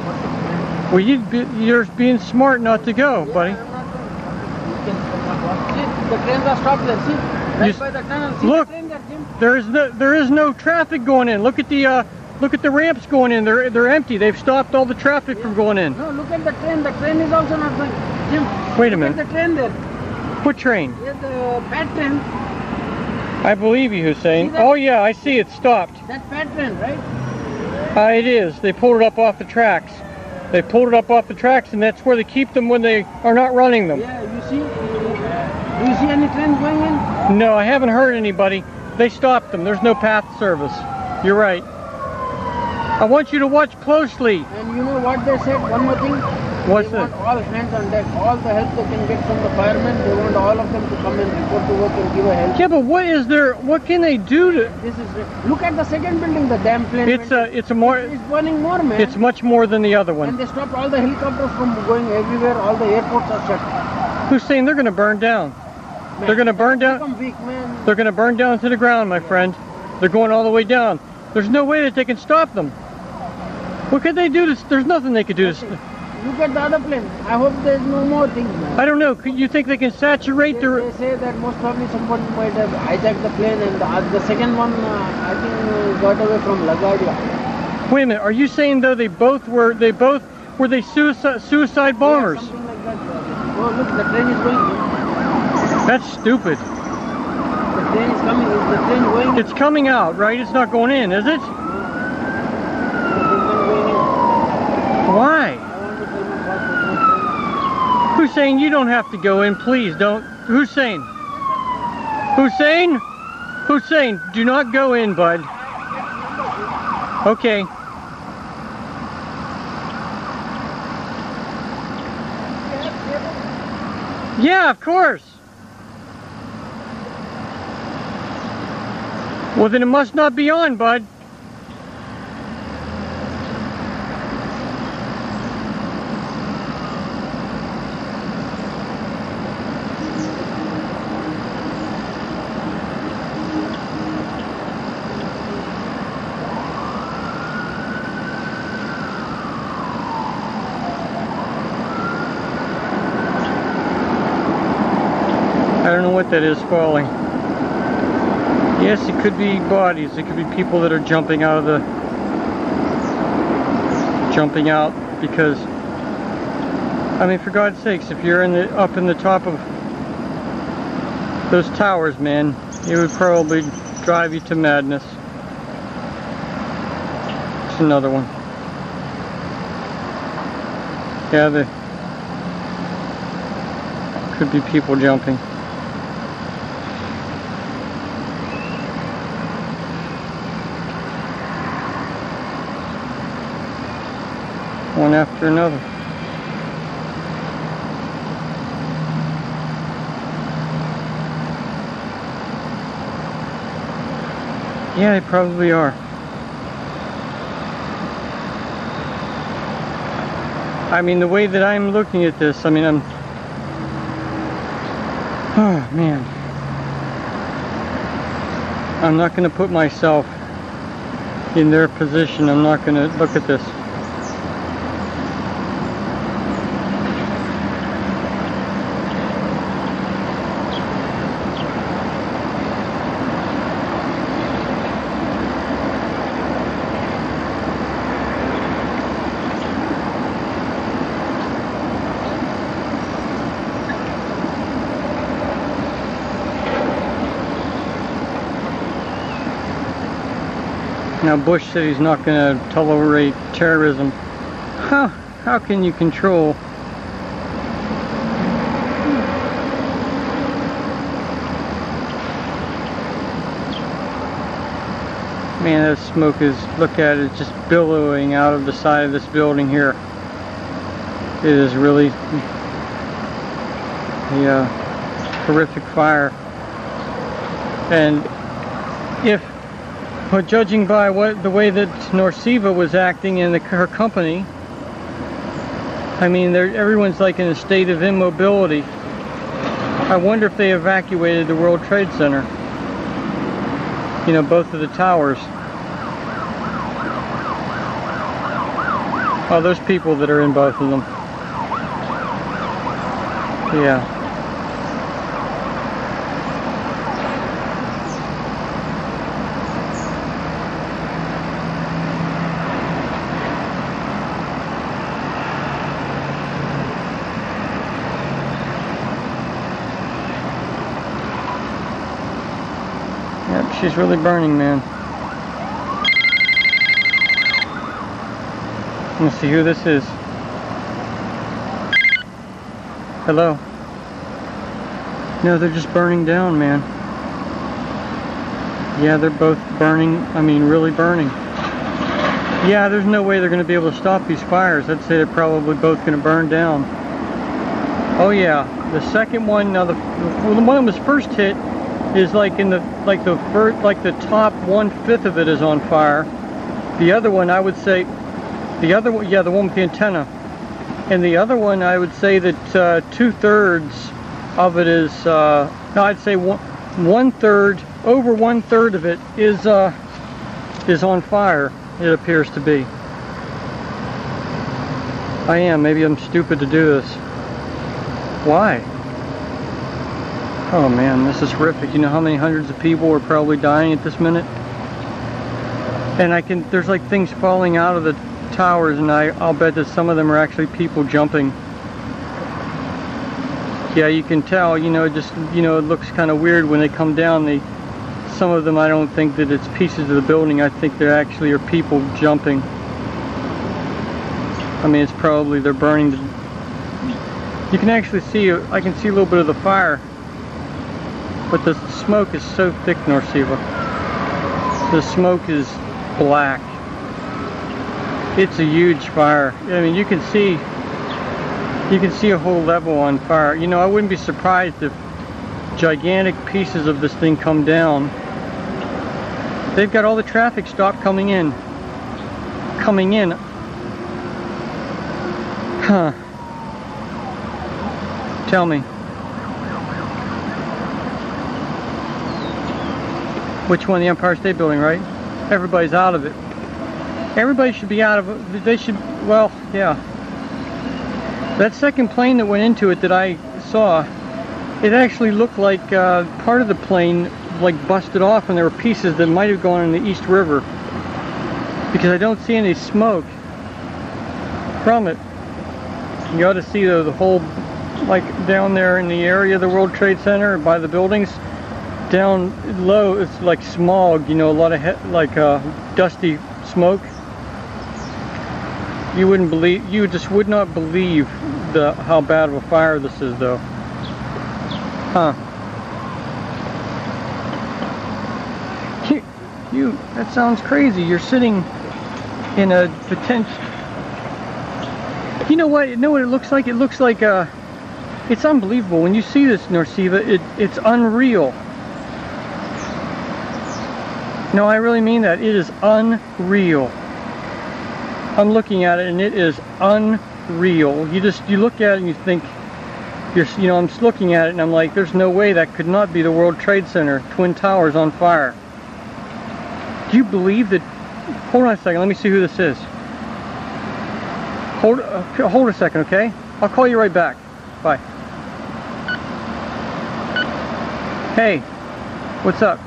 Well, you're being smart not to go, buddy. I'm not going. See, the trains are stopped there. See, right by the tunnel. See Look, the train there, Jim? there is no traffic going in. Look at the ramps going in. They're empty. They've stopped all the traffic from going in. No, look at the train. The train is also not going. Jim, wait a minute. Look at the train there. What train? Yeah, the fat train. I believe you, Hussein. Oh yeah, I see it stopped. That fat train, right? It is. They pulled it up off the tracks. They pulled it up off the tracks, and that's where they keep them when they are not running them. Yeah, you see? Do you see any trains going in? No, I haven't heard anybody. They stopped them. There's no path service. You're right. I want you to watch closely. And you know what they said? One more thing. What's they that? want all hands on deck. All the help they can get from the firemen. They want all of them to come and report to work and give a help. Yeah, but what can they do to... This is... Look at the second building, the damn plane. It's burning more, man. It's much more than the other one. And they stopped all the helicopters from going everywhere. All the airports are shut. Hussein, they're going to burn down. Man, they're going to burn down. Weak, man. They're going to burn down to the ground, my friend. They're going all the way down. There's no way that they can stop them. What could they do to... There's nothing they could do to... Look at the other plane. I hope there's no more things, man. I don't know. You think they can saturate the... They say that most probably somebody might have hijacked the plane, and the second one, I think, got away from LaGuardia. Wait a minute. Are you saying though were they suicide bombers? Yeah, something like that. Oh, look, the train is going. That's stupid. The train is coming. Is the train going? It's coming out, right? It's not going in, is it? No, it's not going in. Why? I want to tell my boss. Hussein, you don't have to go in. Please don't. Hussein. Hussein, do not go in, bud. Okay. Yeah, of course. Well, then it must not be on, bud. I don't know what that is falling. Yes, it could be bodies. It could be people that are jumping out because, I mean, for God's sakes, if you're up in the top of those towers, man, it would probably drive you to madness. It's another one. Yeah, there could be people jumping. One after another. Yeah, they probably are. I mean, the way that I'm looking at this, I mean, oh man. I'm not going to put myself in their position. I'm not going to look at this. Now Bush said he's not going to tolerate terrorism. How can you control? Man, that smoke is, look at it, it's just billowing out of the side of this building here. It is really a horrific fire. And but judging by the way that Norsiva was acting and her company, I mean, everyone's like in a state of immobility. I wonder if they evacuated the World Trade Center. You know, both of the towers. Oh, there's people that are in both of them. Yeah. Yep, she's really burning, man. Let's see who this is. Hello. No, they're just burning down, man. Yeah, they're both burning. I mean, really burning. Yeah, there's no way they're going to be able to stop these fires. I'd say they're probably both going to burn down. Oh yeah, the second one. Now the one that was first hit is like in the top 1/5 of it is on fire. The other one, I would say, the other one, yeah, the one with the antenna, and the other one, I would say that 2/3 of it is. No, I'd say over 1/3 of it is on fire. It appears to be. I am. Maybe I'm stupid to do this. Why? Oh man, this is horrific. You know how many hundreds of people are probably dying at this minute? And there's like things falling out of the towers, and I'll bet that some of them are actually people jumping. Yeah, you can tell, you know, just, you know, it looks kind of weird when they come down. Some of them, I don't think that it's pieces of the building. I think there actually are people jumping. I mean, it's probably, they're burning. You can actually see, I can see a little bit of the fire. But the smoke is so thick, Norsiva. The smoke is black. It's a huge fire. I mean, you can see a whole level on fire. You know, I wouldn't be surprised if gigantic pieces of this thing come down. They've got all the traffic stopped coming in. Huh. Tell me. Which one? The Empire State Building, right? Everybody's out of it. Everybody should be out of it. They should, well, yeah. That second plane that went into it that I saw, it actually looked like part of the plane like busted off, and there were pieces that might have gone in the East River, because I don't see any smoke from it. You ought to see the whole, like down there in the area of the World Trade Center by the buildings, down low, it's like smog, you know, a lot of dusty smoke. You wouldn't believe, you just would not believe how bad of a fire this is, though. Huh. That sounds crazy. You're sitting in a potential... You know what it looks like? It looks like it's unbelievable. When you see this, Norsiva, it's unreal. No, I really mean that. It is unreal. I'm looking at it and it is unreal. You look at it and you think, I'm just looking at it and I'm like, there's no way that could not be the World Trade Center, Twin Towers on fire. Do you believe that? Hold on a second, let me see who this is. Hold a second, okay? I'll call you right back. Bye. Hey, what's up?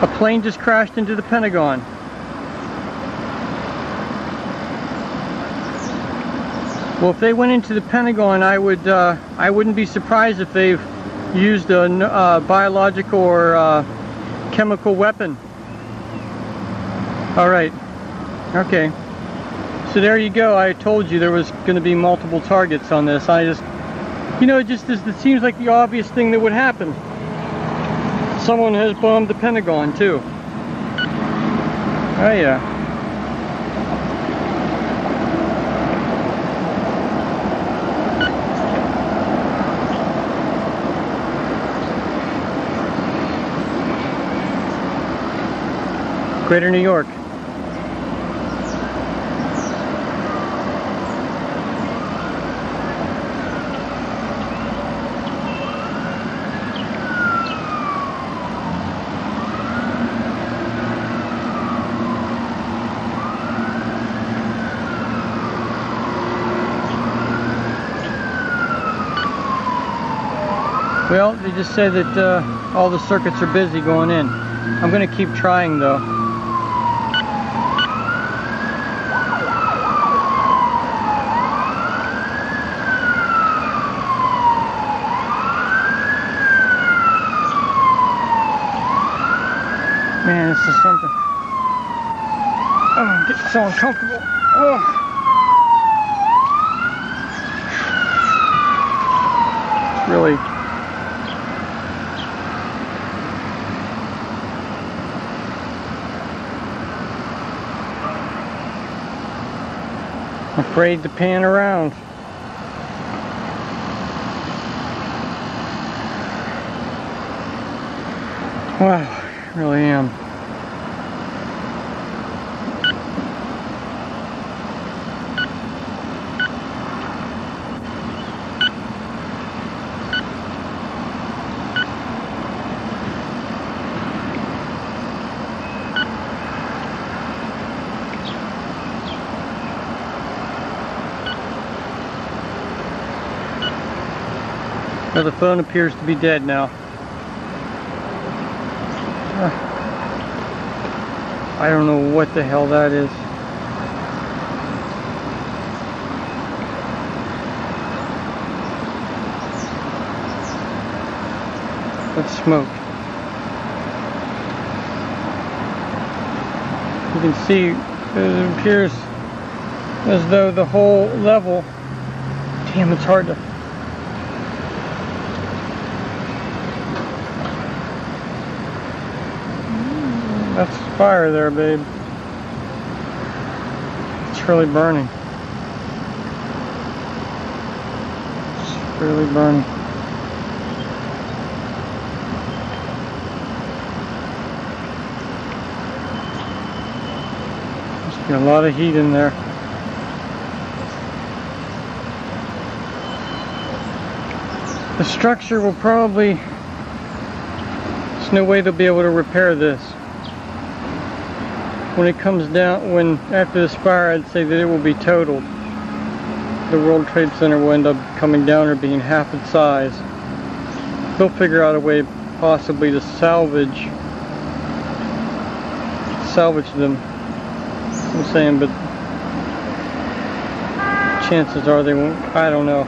A plane just crashed into the Pentagon. Well, if they went into the Pentagon, I wouldn't be surprised if they've used a biological or chemical weapon. All right. Okay. So there you go. I told you there was going to be multiple targets on this. I just, it seems like the obvious thing that would happen. Someone has bombed the Pentagon too. Oh yeah. Greater New York. Well, they just said that all the circuits are busy going in. I'm going to keep trying though. Man, this is something. Oh, I'm getting so uncomfortable. Oh. Really. Afraid to pan around. Wow, I really am. Well, the phone appears to be dead now. I don't know what the hell that is. That's smoke. You can see it appears as though the whole level... Damn, it's hard to... That's fire there, babe. It's really burning. It's really burning. Must be a lot of heat in there. The structure will probably... There's no way they'll be able to repair this. When it comes down, after this fire, I'd say that it will be totaled. The World Trade Center will end up coming down or being half its size. They'll figure out a way possibly to salvage them. I'm saying, but chances are they won't. I don't know.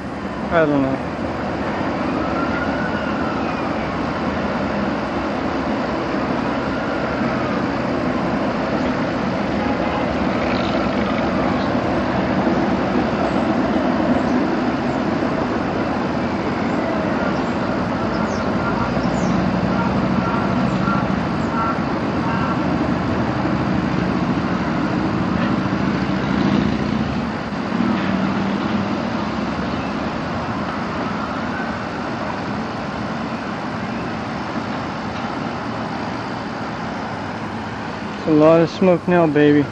A lot of smoke now, baby.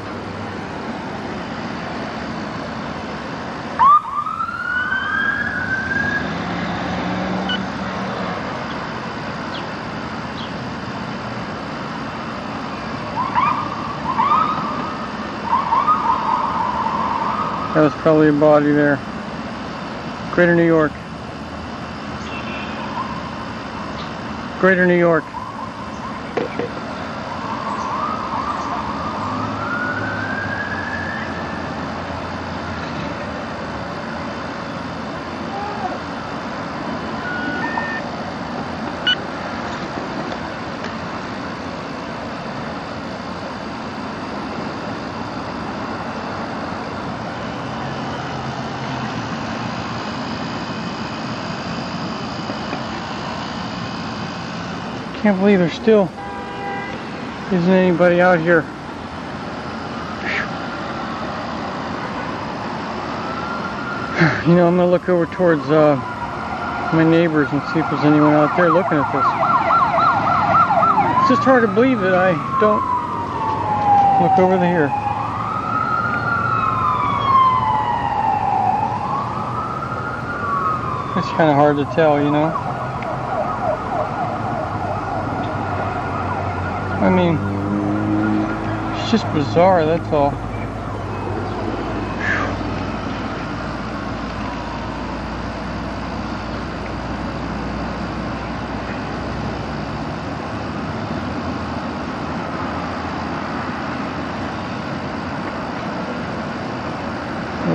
That was probably a body there. Greater New York. Greater New York. Can't believe there still isn't anybody out here. You know, I'm gonna look over towards my neighbors and see if there's anyone out there looking at this. It's just hard to believe that I don't look over here. It's kind of hard to tell, you know. I mean, it's just bizarre, that's all.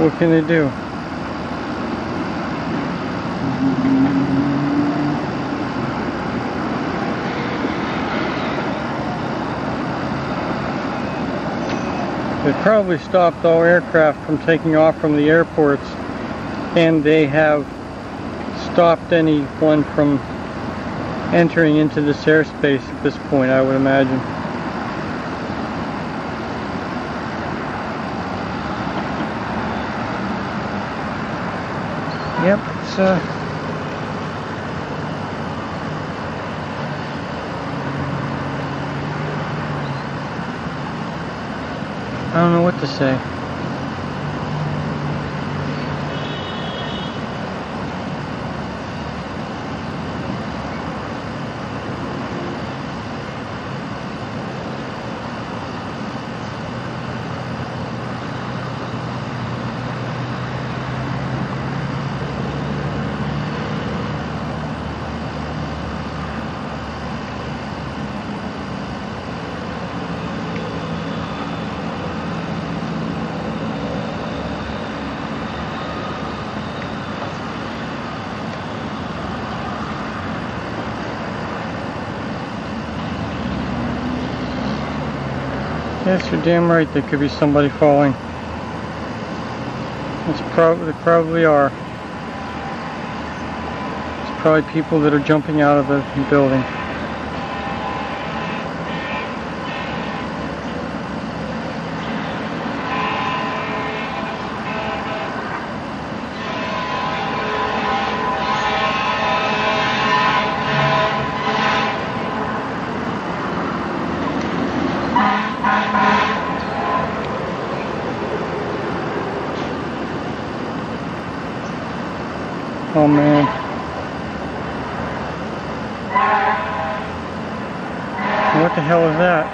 What can they do? They probably stopped all aircraft from taking off from the airports, and they have stopped anyone from entering into this airspace at this point, I would imagine. Yep, it's I don't know what to say. Yes, you're damn right, there could be somebody falling. They probably are. It's probably people that are jumping out of the building. Oh man. What the hell is that?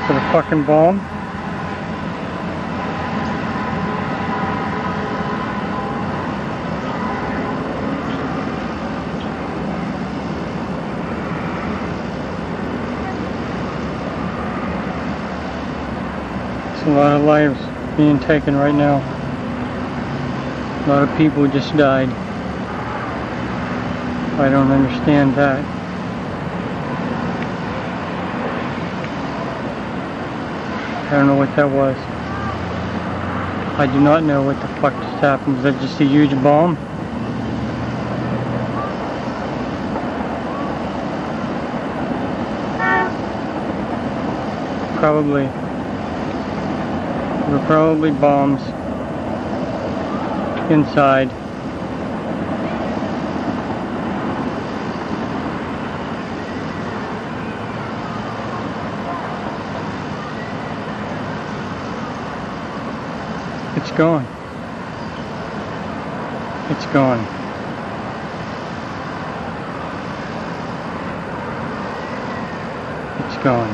Is it a fucking bomb? There's a lot of lives being taken right now. A lot of people just died. I don't understand that. I don't know what that was. I do not know what the fuck just happened. Is that just a huge bomb? Probably. There were probably bombs inside. gone. It's gone. It's gone.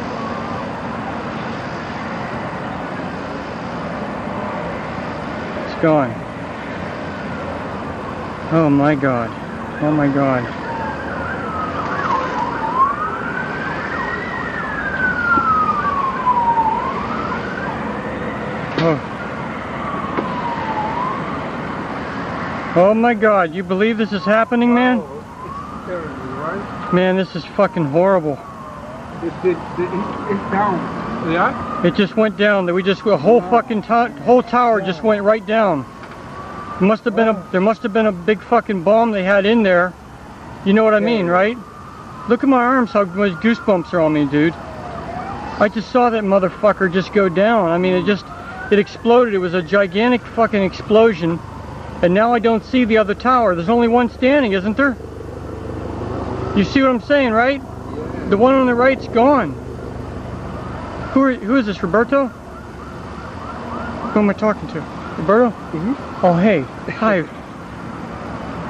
It's gone. Oh my God. Oh my God. Oh my God, you believe this is happening, man? Oh, it's terrible, right? Man, this is fucking horrible. It's down. Yeah? It just went down. We just, a whole fucking whole tower just went right down. There must have been a big fucking bomb they had in there. You know what I mean, right? Look at my arms, how much goosebumps are on me, dude. I just saw that motherfucker just go down. I mean, it exploded. It was a gigantic fucking explosion. And now I don't see the other tower. There's only one standing, isn't there? You see what I'm saying, right? The one on the right's gone. Who is this, Roberto? Who am I talking to? Roberto? Mm-hmm. Oh, hey. Hi.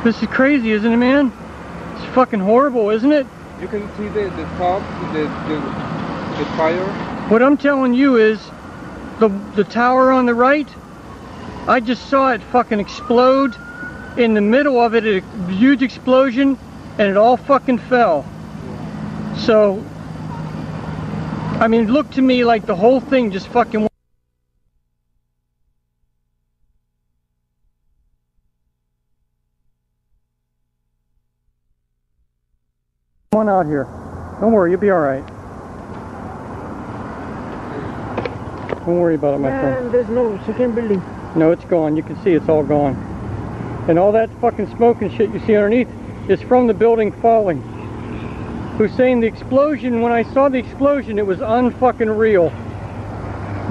This is crazy, isn't it, man? It's fucking horrible, isn't it? You can see the top, the fire. What I'm telling you is, the tower on the right, I just saw it fucking explode. In the middle of it, a huge explosion, and it all fucking fell. So, I mean, it looked to me like the whole thing just fucking Come on out here. Don't worry, you'll be alright. Don't worry about it, my friend. There's no second building. No, it's gone. You can see it's all gone. And all that fucking smoke and shit you see underneath is from the building falling. Hussein, the explosion, when I saw the explosion, it was unfucking real.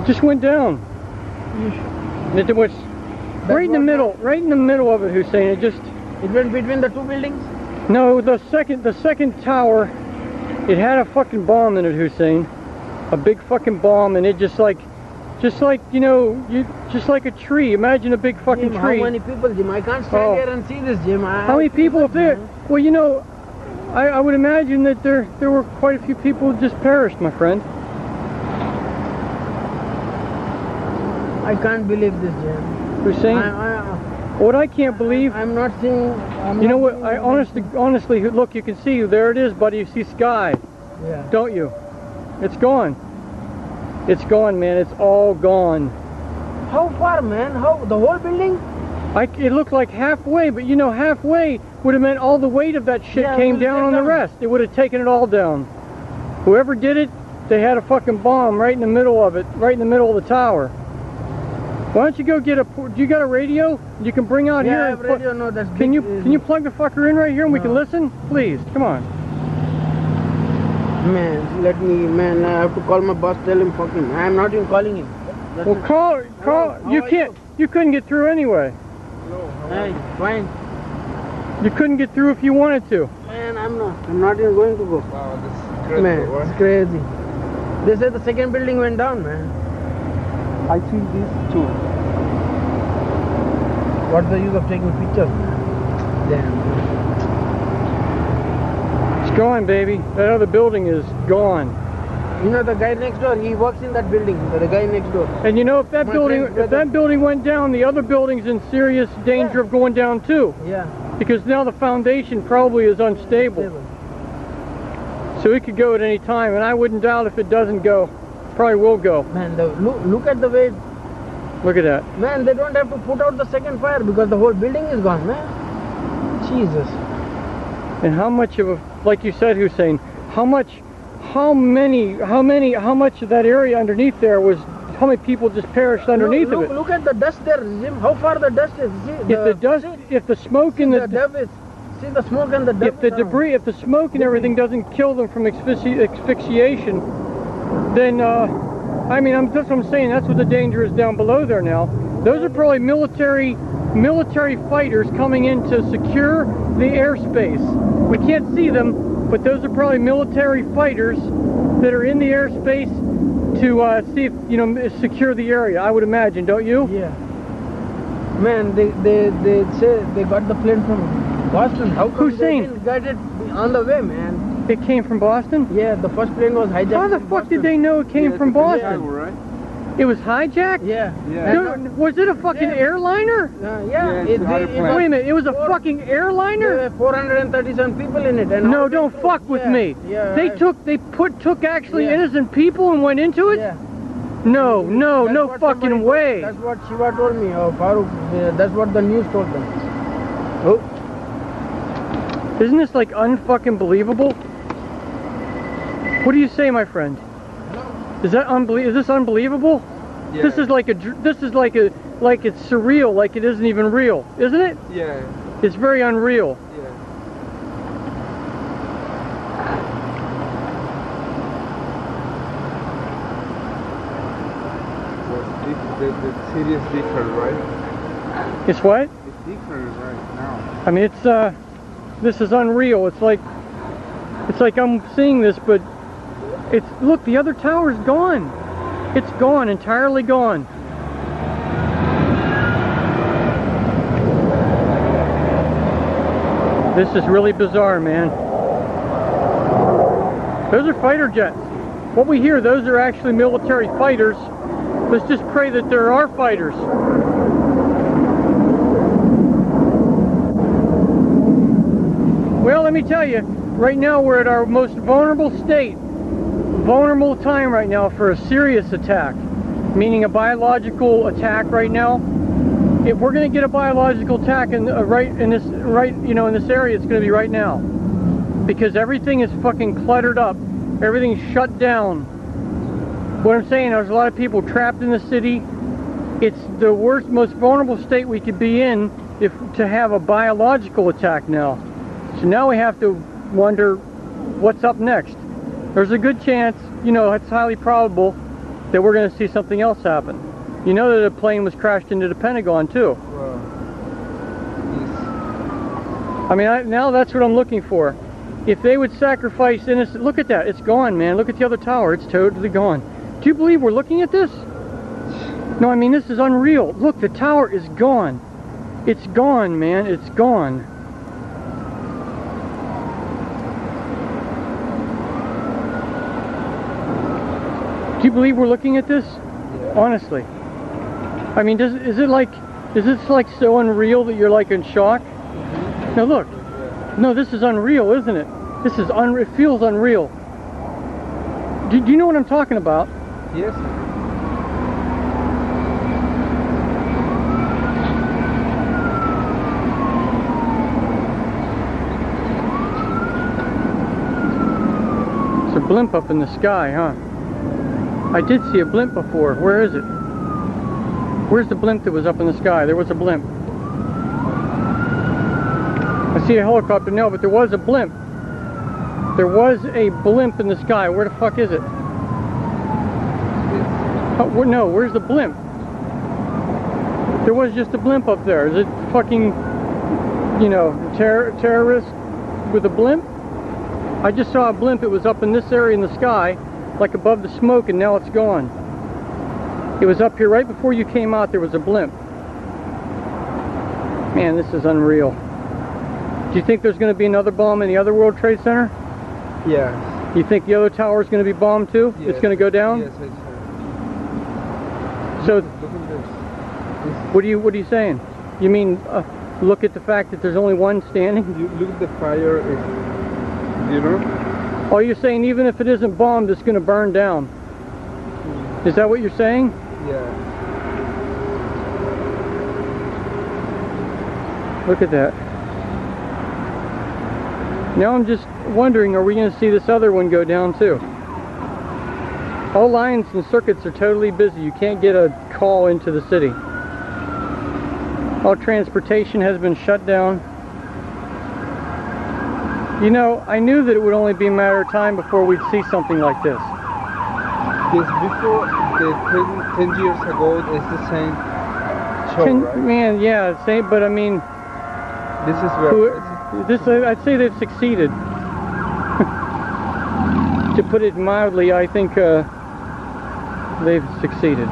It just went down. It was right in the middle of it, Hussein. It went between the two buildings? No, the second tower, it had a fucking bomb in it, Hussein. A big fucking bomb, and it just like, you know, just like a tree. Imagine a big fucking Jim, tree. how many people, Jim? I can't stand here and see this, Jim. How many people up there? Well, you know, I would imagine that there were quite a few people who just perished, my friend. I can't believe this, Jim. Hussein, what I can't believe, I'm not seeing. You know what? I honestly, look, you can see, there it is, buddy. You see sky, don't you? It's gone. It's gone, man. It's all gone. How far, man? How? The whole building? It looked like halfway, but you know, halfway would have meant all the weight of that shit came down on the rest. It would have taken it all down. Whoever did it, they had a fucking bomb right in the middle of it, right in the middle of the tower. Why don't you go get you got a radio? You can bring out here. I have radio. No, that's Can you plug the fucker in right here and we can listen? Please, come on. Man, man, I have to call my boss, tell him fuck him. I'm not even calling him. Well, call. You couldn't get through anyway. Hey, fine. You couldn't get through if you wanted to. Man, I'm not even going to go. Wow, this is crazy. Man, it's crazy. They said the second building went down, man. I see these two. What's the use of taking pictures? Damn. It's gone, baby. That other building is gone. You know the guy next door, he works in that building. The guy next door. And you know, if that building went down, the other building's in serious danger of going down too. Yeah. Because now the foundation probably is unstable. So it could go at any time, and I wouldn't doubt if it doesn't go. Probably will go. Man, look at the way. Look at that. Man, they don't have to put out the second fire because the whole building is gone, man. Jesus. And how much of a, like you said, Hussein, how much of that area underneath there was, how many people just perished underneath of it? Look at the dust there, Jim. How far the dust is. See, if the smoke and the debris. See the smoke and the debris. If the debris, if the smoke and everything doesn't kill them from asphyxiation, then, I mean, that's what I'm saying. That's what the danger is down below there now. Those are probably military fighters coming in to secure the airspace. We can't see them, but those are probably military fighters that are in the airspace to see if, you know, secure the area. I would imagine, don't you? Yeah. Man, they say they got the plane from Boston. How come Who's they saying? didn't get it on the way, man? It came from Boston? Yeah, the first plane was hijacked. How the from fuck did Boston. they know it came from Boston? Right? It was hijacked? Yeah. Yeah. No, was it a fucking airliner? Yeah. it's a airplane. Wait a minute, it was a fucking airliner? There were 437 people in it. And No, all don't they- fuck with yeah, me. Yeah. They right. took actually Yeah. innocent people and went into it? Yeah. No, That's no what fucking somebody way. That's what Shiva told me, Farooq. That's what the news told them. Oh. Isn't this like unfucking believable? What do you say, my friend? Is that Is this unbelievable? Yeah. This is like it's surreal, like it isn't even real, isn't it? Yeah. It's very unreal. Yeah. The serious different, right? It's what? It's different right now. I mean, it's this is unreal. It's like I'm seeing this, but look, the other tower's gone. It's gone, entirely gone. This is really bizarre, man. Those are fighter jets. What we hear, those are actually military fighters. Let's just pray that there are fighters. Well, let me tell you, right now we're at our most vulnerable state. Vulnerable time right now for a serious attack. Meaning a biological attack right now. If we're going to get a biological attack in in this area, it's going to be right now. Because everything is fucking cluttered up. Everything's shut down. What I'm saying, there's a lot of people trapped in the city. It's the worst, most vulnerable state we could be in to have a biological attack now. So now we have to wonder what's up next. There's a good chance, it's highly probable that we're going to see something else happen. You know that a plane was crashed into the Pentagon too. Wow. I mean, now that's what I'm looking for. If they would sacrifice innocent, look at that, it's gone, man. Look at the other tower, it's totally gone. Do you believe we're looking at this? No, I mean, this is unreal. Look, the tower is gone. It's gone, man, it's gone. Do you believe we're looking at this? Yeah. Honestly. I mean, is this like so unreal that you're like in shock? Now look. No, this is unreal, isn't it? This is it feels unreal. Do you know what I'm talking about? Yes. It's a blimp up in the sky, huh? I did see a blimp before. Where is it? Where's the blimp that was up in the sky? There was a blimp. I see a helicopter now, but there was a blimp. There was a blimp in the sky. Where the fuck is it? Oh, no, where's the blimp? There was just a blimp up there. Is it fucking, terrorist with a blimp? I just saw a blimp. It was up in this area in the sky, like above the smoke, and now it's gone. It was up here right before you came out. There was a blimp. Man, this is unreal. Do you think there's going to be another bomb in the other World Trade Center? Yeah. You think the other tower is going to be bombed too? Yes. It's going to go down? Yes, I So, look at this. what are you saying? You mean look at the fact that there's only one standing? You look at the fire. Oh, you're saying even if it isn't bombed, it's going to burn down? Is that what you're saying? Yeah. Look at that. Now I'm just wondering, are we going to see this other one go down too? All lines and circuits are totally busy. You can't get a call into the city. All transportation has been shut down. I knew that it would only be a matter of time before we'd see something like this. Yes, before 10 years ago, it's the same show, right? Man, yeah, same, but I mean, This is where I'd say they've succeeded. To put it mildly, I think they've succeeded.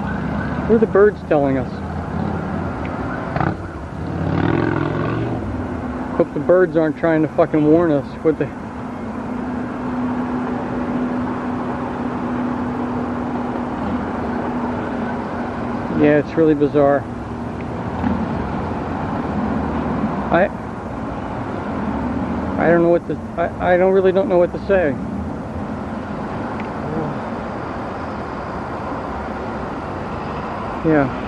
What are the birds telling us? Hope the birds aren't trying to fucking warn us with the... Yeah, it's really bizarre. I don't know what to... I really don't know what to say. Yeah.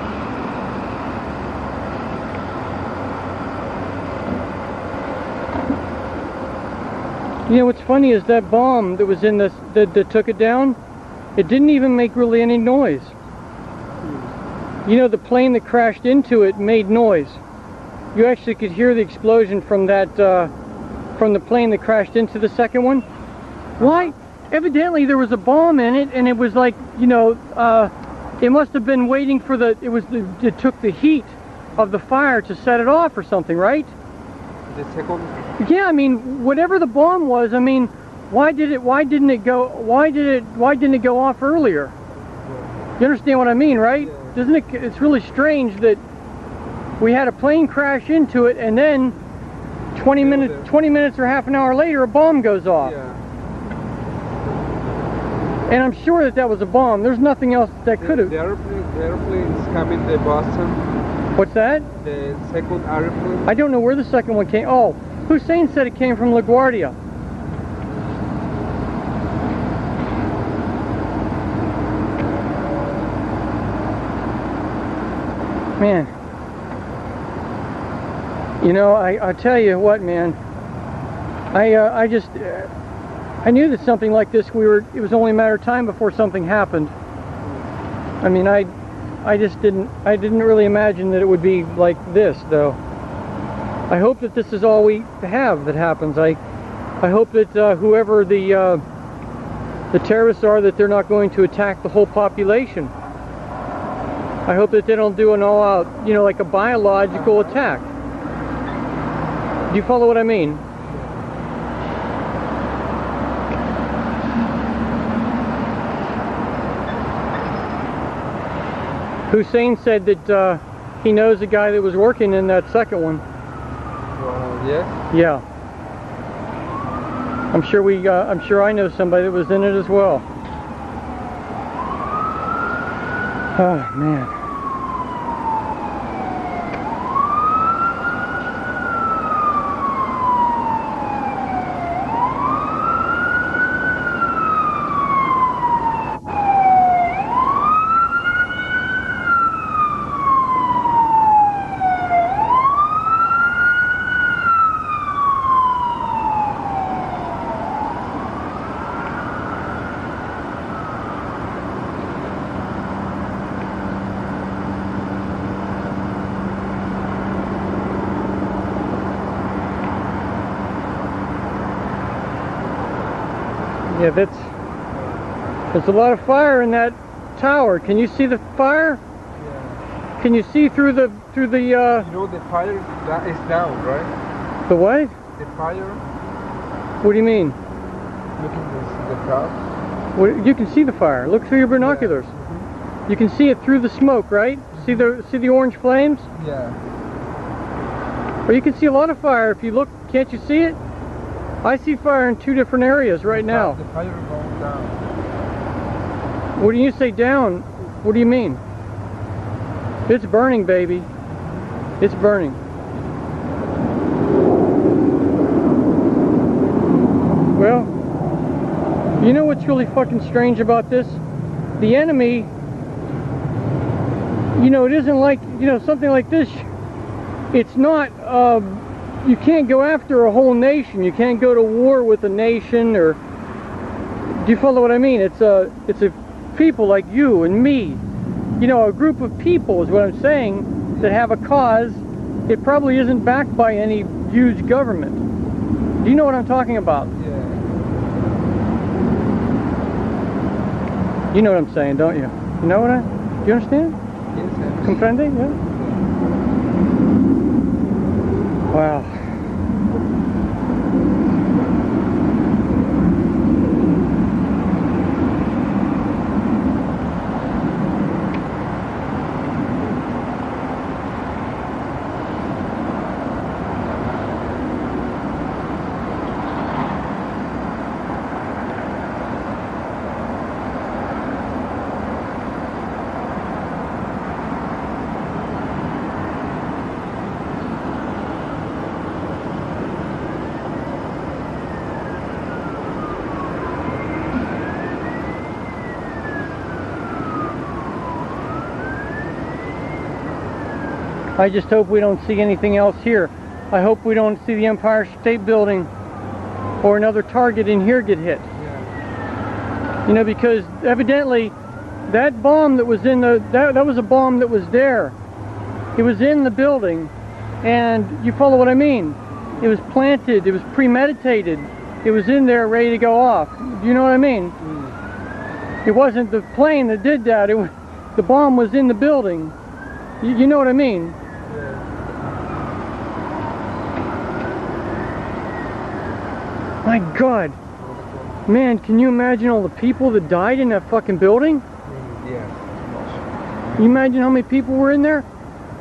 You know what's funny is that bomb that was in this that took it down, it didn't even make really any noise. You know, the plane that crashed into it made noise. You actually could hear the explosion from that from the plane that crashed into the second one. Why? Evidently there was a bomb in it, and it was like, you know, it must have been waiting for the, it took the heat of the fire to set it off or something, right? The second. Yeah, I mean, whatever the bomb was, I mean, why didn't it go off earlier? You understand what I mean, right? Yeah. Doesn't it? It's really strange that we had a plane crash into it, and then 20 minutes or half an hour later, a bomb goes off. Yeah. And I'm sure that was a bomb. There's nothing else that could have. The airplane is coming to Boston. What's that? The second airplane. I don't know where the second one came. Oh, Hussein said it came from LaGuardia. Man, you know, I tell you what, man, I knew that something like this, it was only a matter of time before something happened. I mean, I didn't really imagine that it would be like this, though. I hope that this is all we have that happens. I hope that whoever the terrorists are, that they're not going to attack the whole population. I hope that they don't do an all-out, you know, like a biological attack. Do you follow what I mean? Hussein said that he knows the guy that was working in that second one. Yes. Yeah. I'm sure I know somebody that was in it as well. Oh man. Yeah, there's a lot of fire in that tower. Can you see the fire? Yeah. Can you see through the You know the fire is down, right? The what? The fire. What do you mean? Look at the clouds. What, you can see the fire. Look through your binoculars. Yeah. Mm-hmm. You can see it through the smoke, right? See the orange flames? Yeah. Or you can see a lot of fire if you look. Can't you see it? I see fire in two different areas right now. The fire is going down. What do you say down? What do you mean? It's burning, baby. It's burning. Well, you know what's really fucking strange about this? The enemy, you know, it isn't like, you know, something like this. It's not, you can't go after a whole nation. You can't go to war with a nation, or, do you follow what I mean? It's a people like you and me. You know, a group of people is what I'm saying, that have a cause. It probably isn't backed by any huge government. Do you know what I'm talking about? Yeah. You know what I'm saying, don't you? You know what do you understand? Yes. Comprende? Yeah. Wow. I just hope we don't see anything else here. I hope we don't see the Empire State Building or another target in here get hit. You know, because evidently that bomb that was in the, that was a bomb that was there. It was in the building, and you follow what I mean? It was planted, it was premeditated. It was in there ready to go off. Do you know what I mean? It wasn't the plane that did that. It was, the bomb was in the building. You know what I mean? My God. Man, can you imagine all the people that died in that fucking building? Yes. You imagine how many people were in there?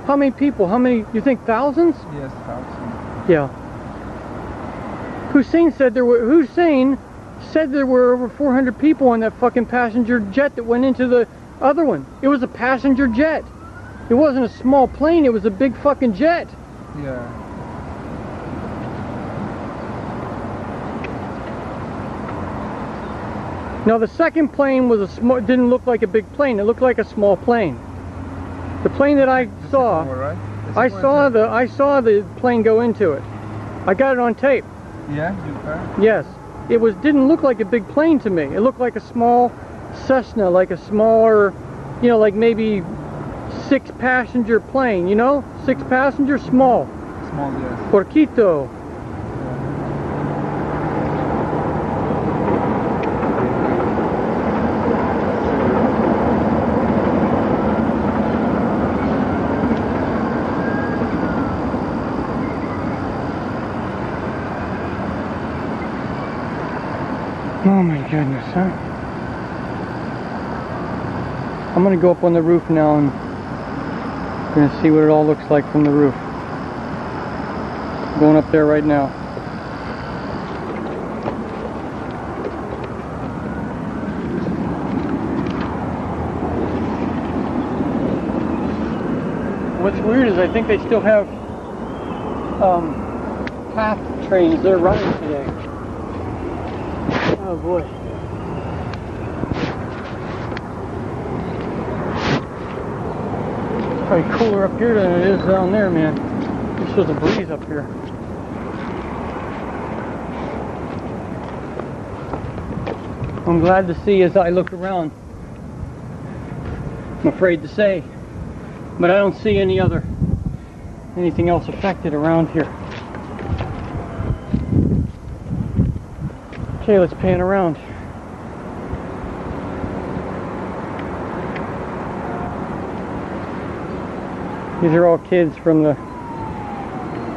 How many people? How many? You think thousands? Yes, thousands. Yeah. Hussein said there were over 400 people on that fucking passenger jet that went into the other one. It was a passenger jet. It wasn't a small plane, it was a big fucking jet. Yeah. Now the second plane was a small, didn't look like a big plane, it looked like a small plane. The plane that I saw, I saw the plane go into it. I got it on tape. Yeah, you can. Yes. It didn't look like a big plane to me. It looked like a small Cessna, like a smaller, you know, like maybe 6 passenger plane, you know? 6 passenger, small. Small, yes. Porquito. Oh my goodness, huh? I'm gonna go up on the roof now and we're gonna see what it all looks like from the roof. I'm going up there right now. What's weird is I think they still have PATH trains they're running today. Oh boy. It's probably cooler up here than it is down there, man. This was a breeze up here. I'm glad to see as I look around. I'm afraid to say, but I don't see anything else affected around here. Okay, let's pan around. These are all kids from the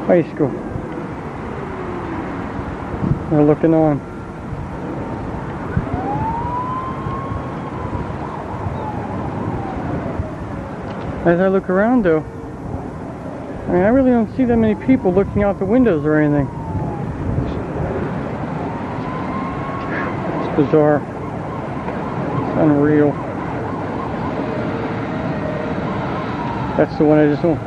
high school. They're looking on. As I look around though, I mean, I really don't see that many people looking out the windows or anything. Bizarre. It's unreal. That's the one I just want.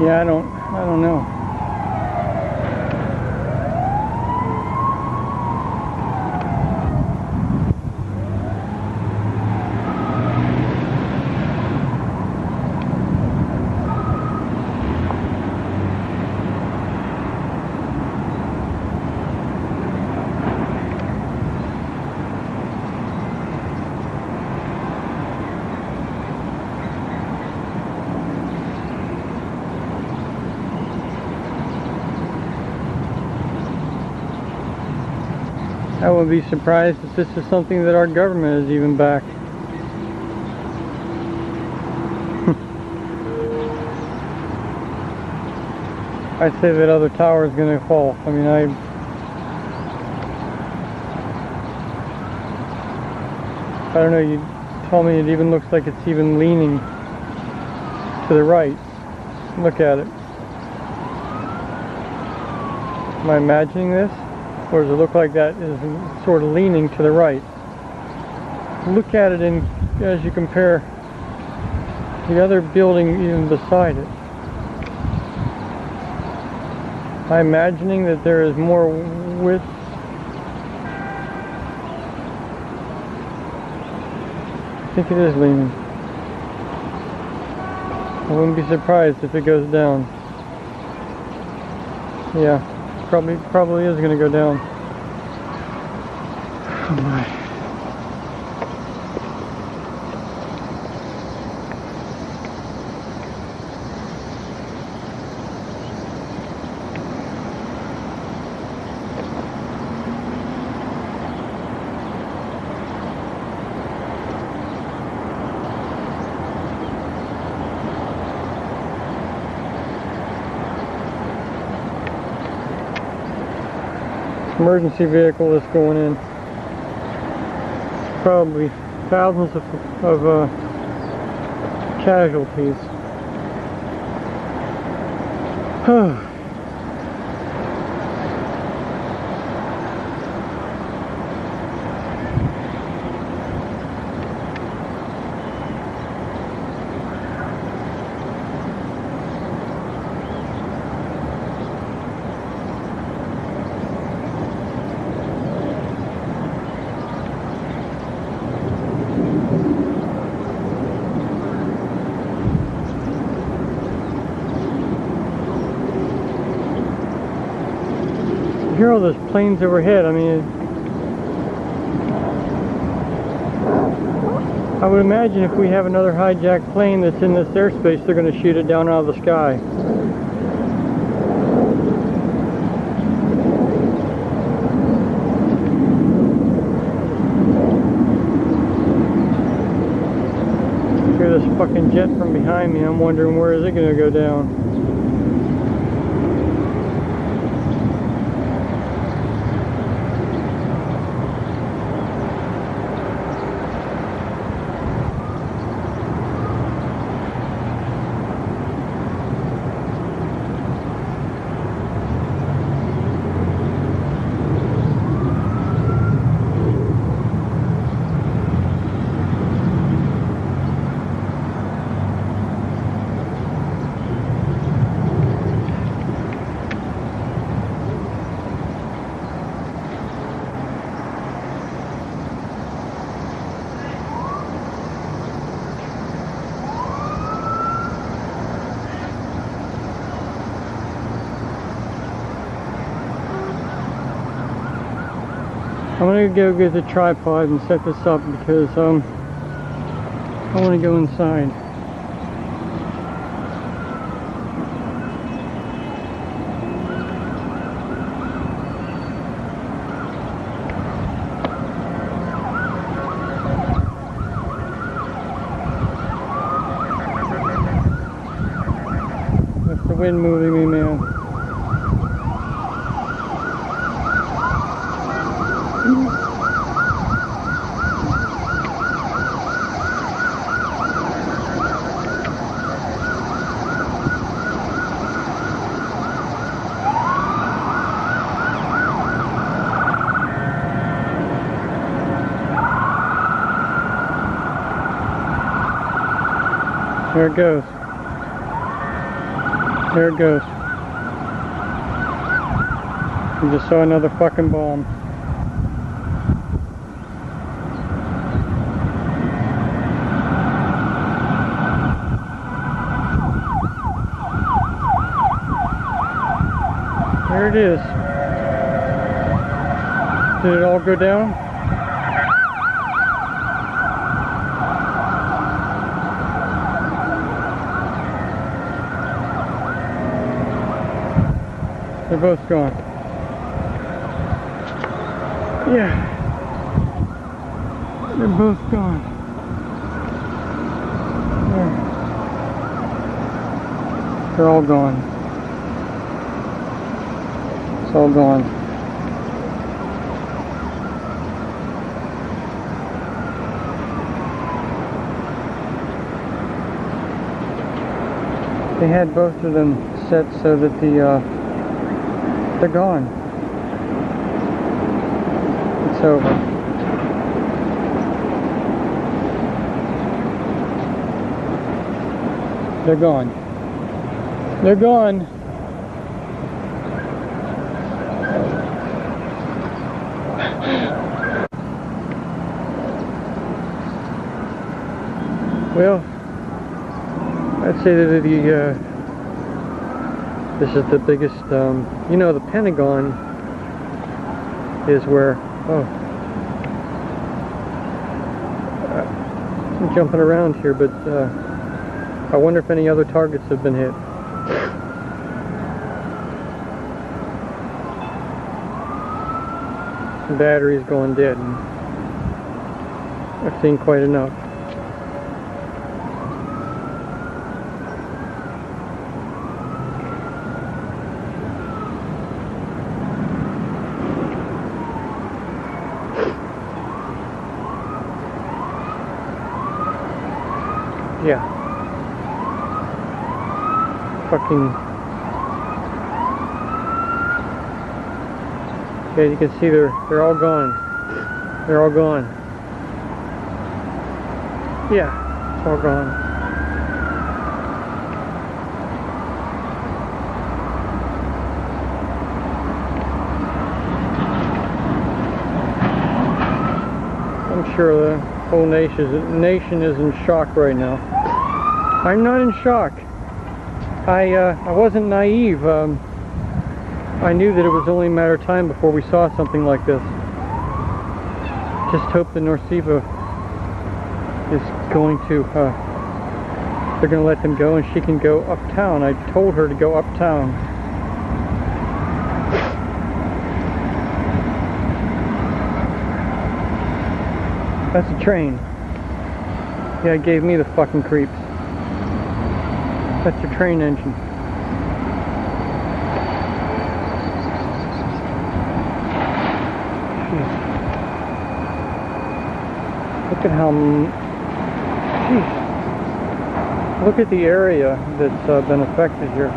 Yeah, I don't know. I wouldn't be surprised if this is something that our government is even back. I'd say that other tower is going to fall. I mean, I don't know, you told me it even looks like it's even leaning to the right. Look at it. Am I imagining this? Or does it look like that is sort of leaning to the right? Look at it as you compare the other building even beside it. Am I imagining that there is more width? I think it is leaning. I wouldn't be surprised if it goes down. Yeah, probably is going to go down. Oh my. Emergency vehicle that's going in. Probably thousands of casualties. Hear all those planes overhead. I mean, I would imagine if we have another hijacked plane that's in this airspace, they're going to shoot it down out of the sky. Hear this fucking jet from behind me. I'm wondering where is it going to go down. I'm gonna go get the tripod and set this up because I want to go inside. That's the wind moving me, man. There it goes. There it goes. We just saw another fucking bomb. There it is. Did it all go down? They're both gone. Yeah. They're both gone. There. They're all gone. It's all gone. They had both of them set so that they're gone. It's over. They're gone. They're gone. Well, I'd say that this is the biggest, you know, the Pentagon is where, I'm jumping around here, but I wonder if any other targets have been hit. The battery's going dead. I've seen quite enough. Yeah. Fucking. Yeah, you can see they're all gone. They're all gone. Yeah, it's all gone. I'm sure the whole nation is in shock right now. I'm not in shock. I wasn't naive. I knew that it was only a matter of time before we saw something like this. Just hope the Norsiva is going to, they're going to let them go and she can go uptown. I told her to go uptown. That's a train. Yeah, it gave me the fucking creeps. That's your train engine. Jeez. Look at how... Jeez. Look at the area that's been affected here.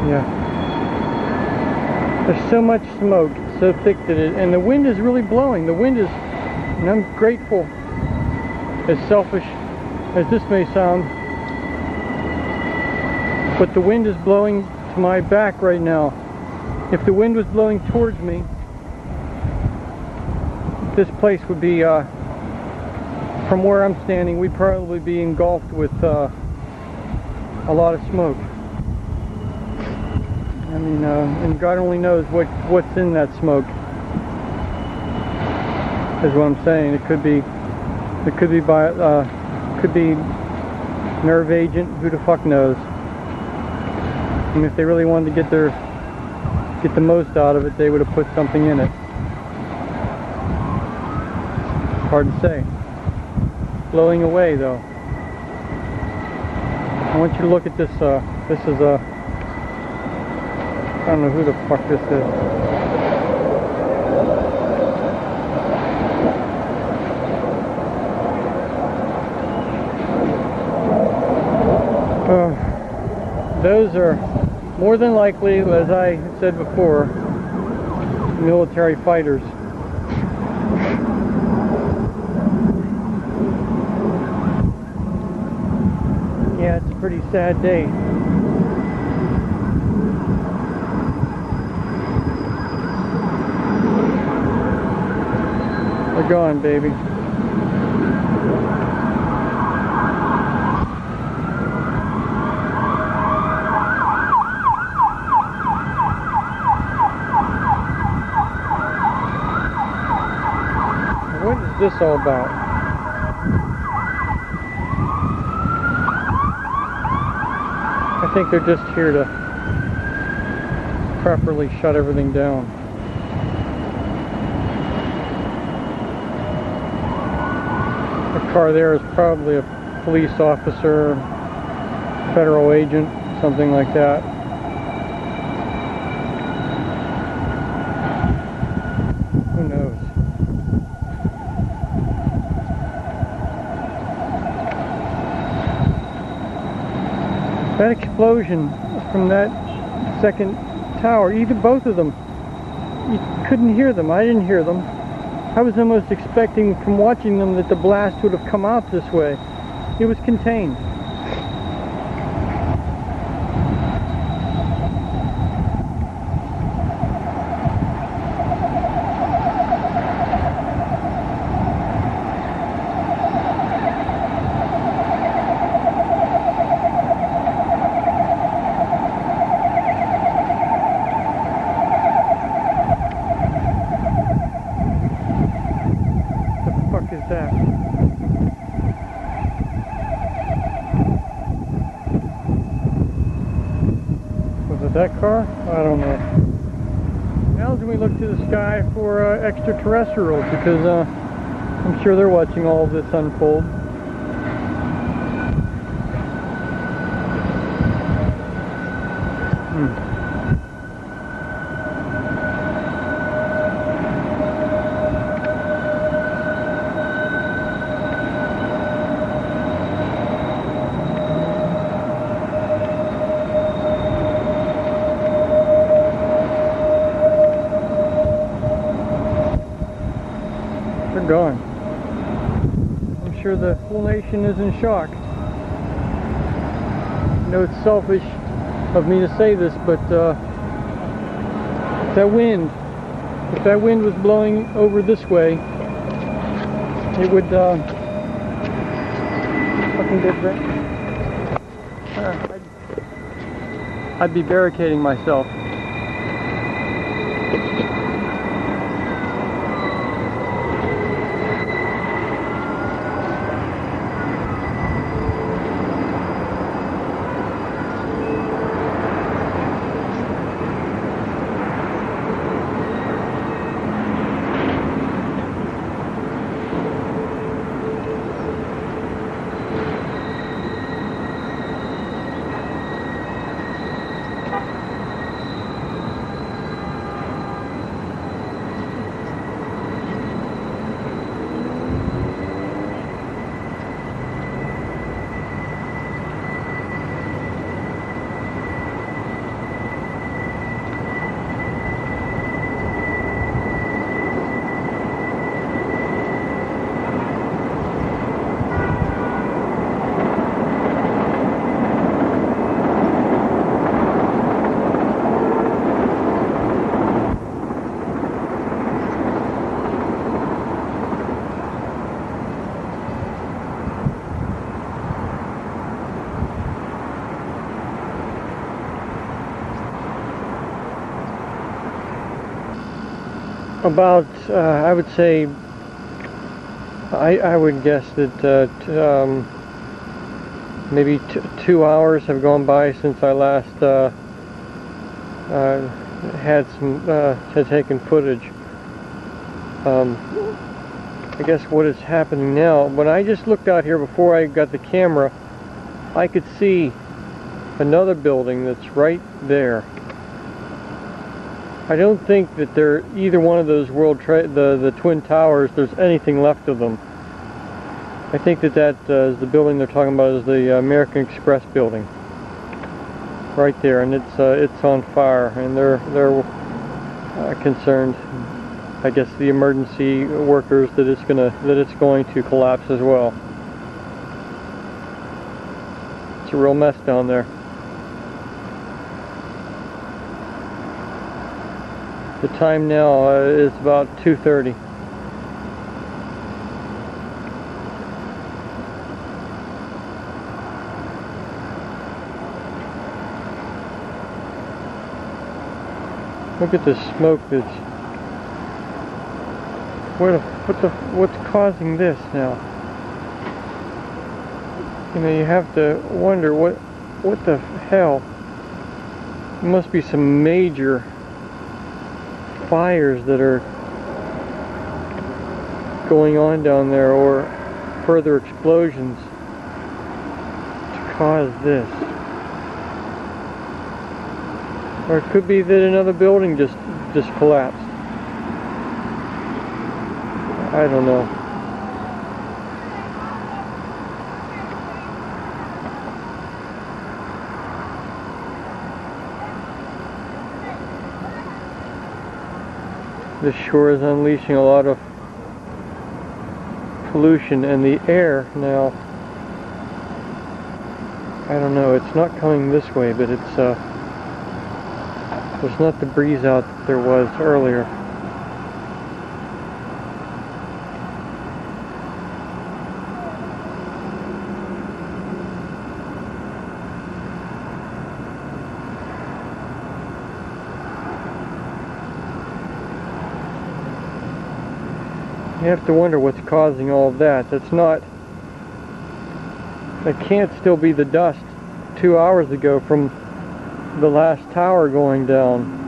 Yeah. There's so much smoke, it's so thick that and the wind is really blowing. The wind is, and I'm grateful, as selfish as this may sound, but the wind is blowing to my back right now. If the wind was blowing towards me, this place would be, from where I'm standing, we'd probably be engulfed with a lot of smoke. I mean, and God only knows what's in that smoke. Is what I'm saying. It could be nerve agent. Who the fuck knows? I mean, if they really wanted to get the most out of it, they would have put something in it. Hard to say. Blowing away, though. I want you to look at this. This is a. I don't know who the fuck this is. Those are more than likely, as I said before, military fighters. Yeah, it's a pretty sad day. They're gone, baby. What is this all about? I think they're just here to properly shut everything down. The car there is probably a police officer, federal agent, something like that. Who knows? That explosion from that second tower, either both of them, you couldn't hear them. I didn't hear them. I was almost expecting from watching them that the blast would have come out this way. It was contained. Is that? Was it that car? I don't know. Now when we look to the sky for extraterrestrials, because I'm sure they're watching all of this unfold. They're gone. I'm sure the whole nation is in shock. I know it's selfish of me to say this, but if that wind was blowing over this way, it would fucking get I'd be barricading myself. About, I would say, I would guess that maybe 2 hours have gone by since I last had taken footage. I guess what is happening now, when I just looked out here before I got the camera, I could see another building that's right there. I don't think that there, either one of those the Twin Towers, there's anything left of them. I think that is the building they're talking about, is the American Express building, right there, and it's on fire, and they're concerned. I guess the emergency workers that it's going to collapse as well. It's a real mess down there. The time now is about 2:30. Look at the smoke that's... What's causing this now? You know, you have to wonder what the hell. There must be some major fires that are going on down there, or further explosions to cause this. Or it could be that another building just collapsed. I don't know. The shore is unleashing a lot of pollution, and the air now, I don't know, it's not coming this way, but it's there's not the breeze out that there was earlier. You have to wonder what's causing all of that. That's not, it can't still be the dust 2 hours ago from the last tower going down.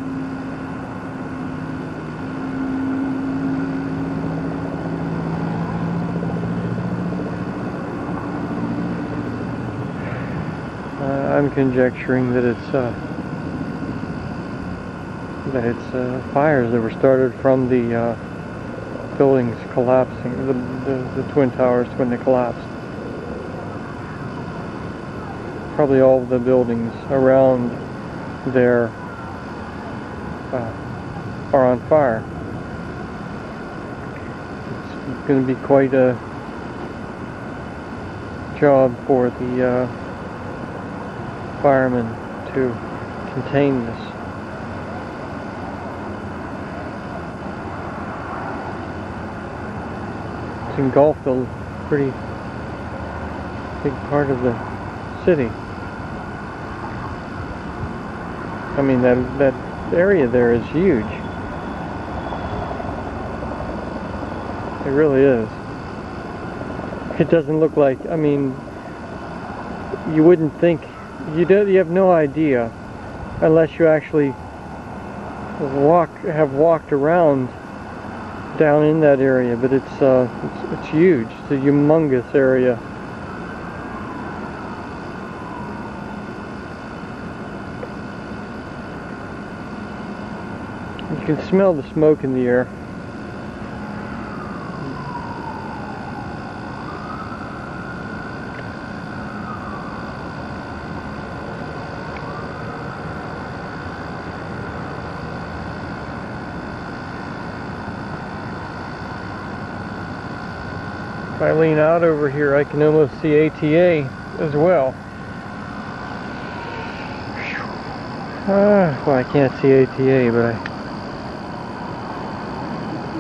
I'm conjecturing that it's fires that were started from the buildings collapsing, the twin towers when they collapsed. Probably all of the buildings around there are on fire. It's going to be quite a job for the firemen to contain this. It's engulfed a pretty big part of the city. I mean, that area there is huge. It really is. It doesn't look like, I mean, you wouldn't think, you have no idea unless you actually have walked around down in that area, but it's huge. It's a humongous area. You can smell the smoke in the air. If I lean out over here, I can almost see ATA as well. Well, I can't see ATA, but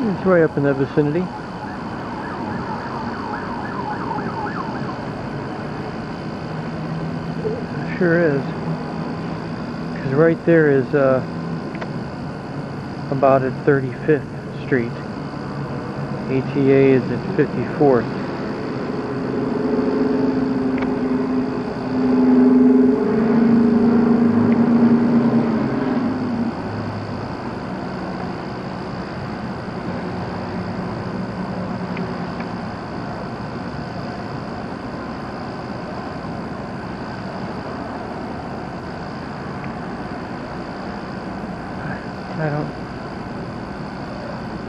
it's right up in that vicinity. It sure is. Because right there is about at 35th Street. ATA is at 54th.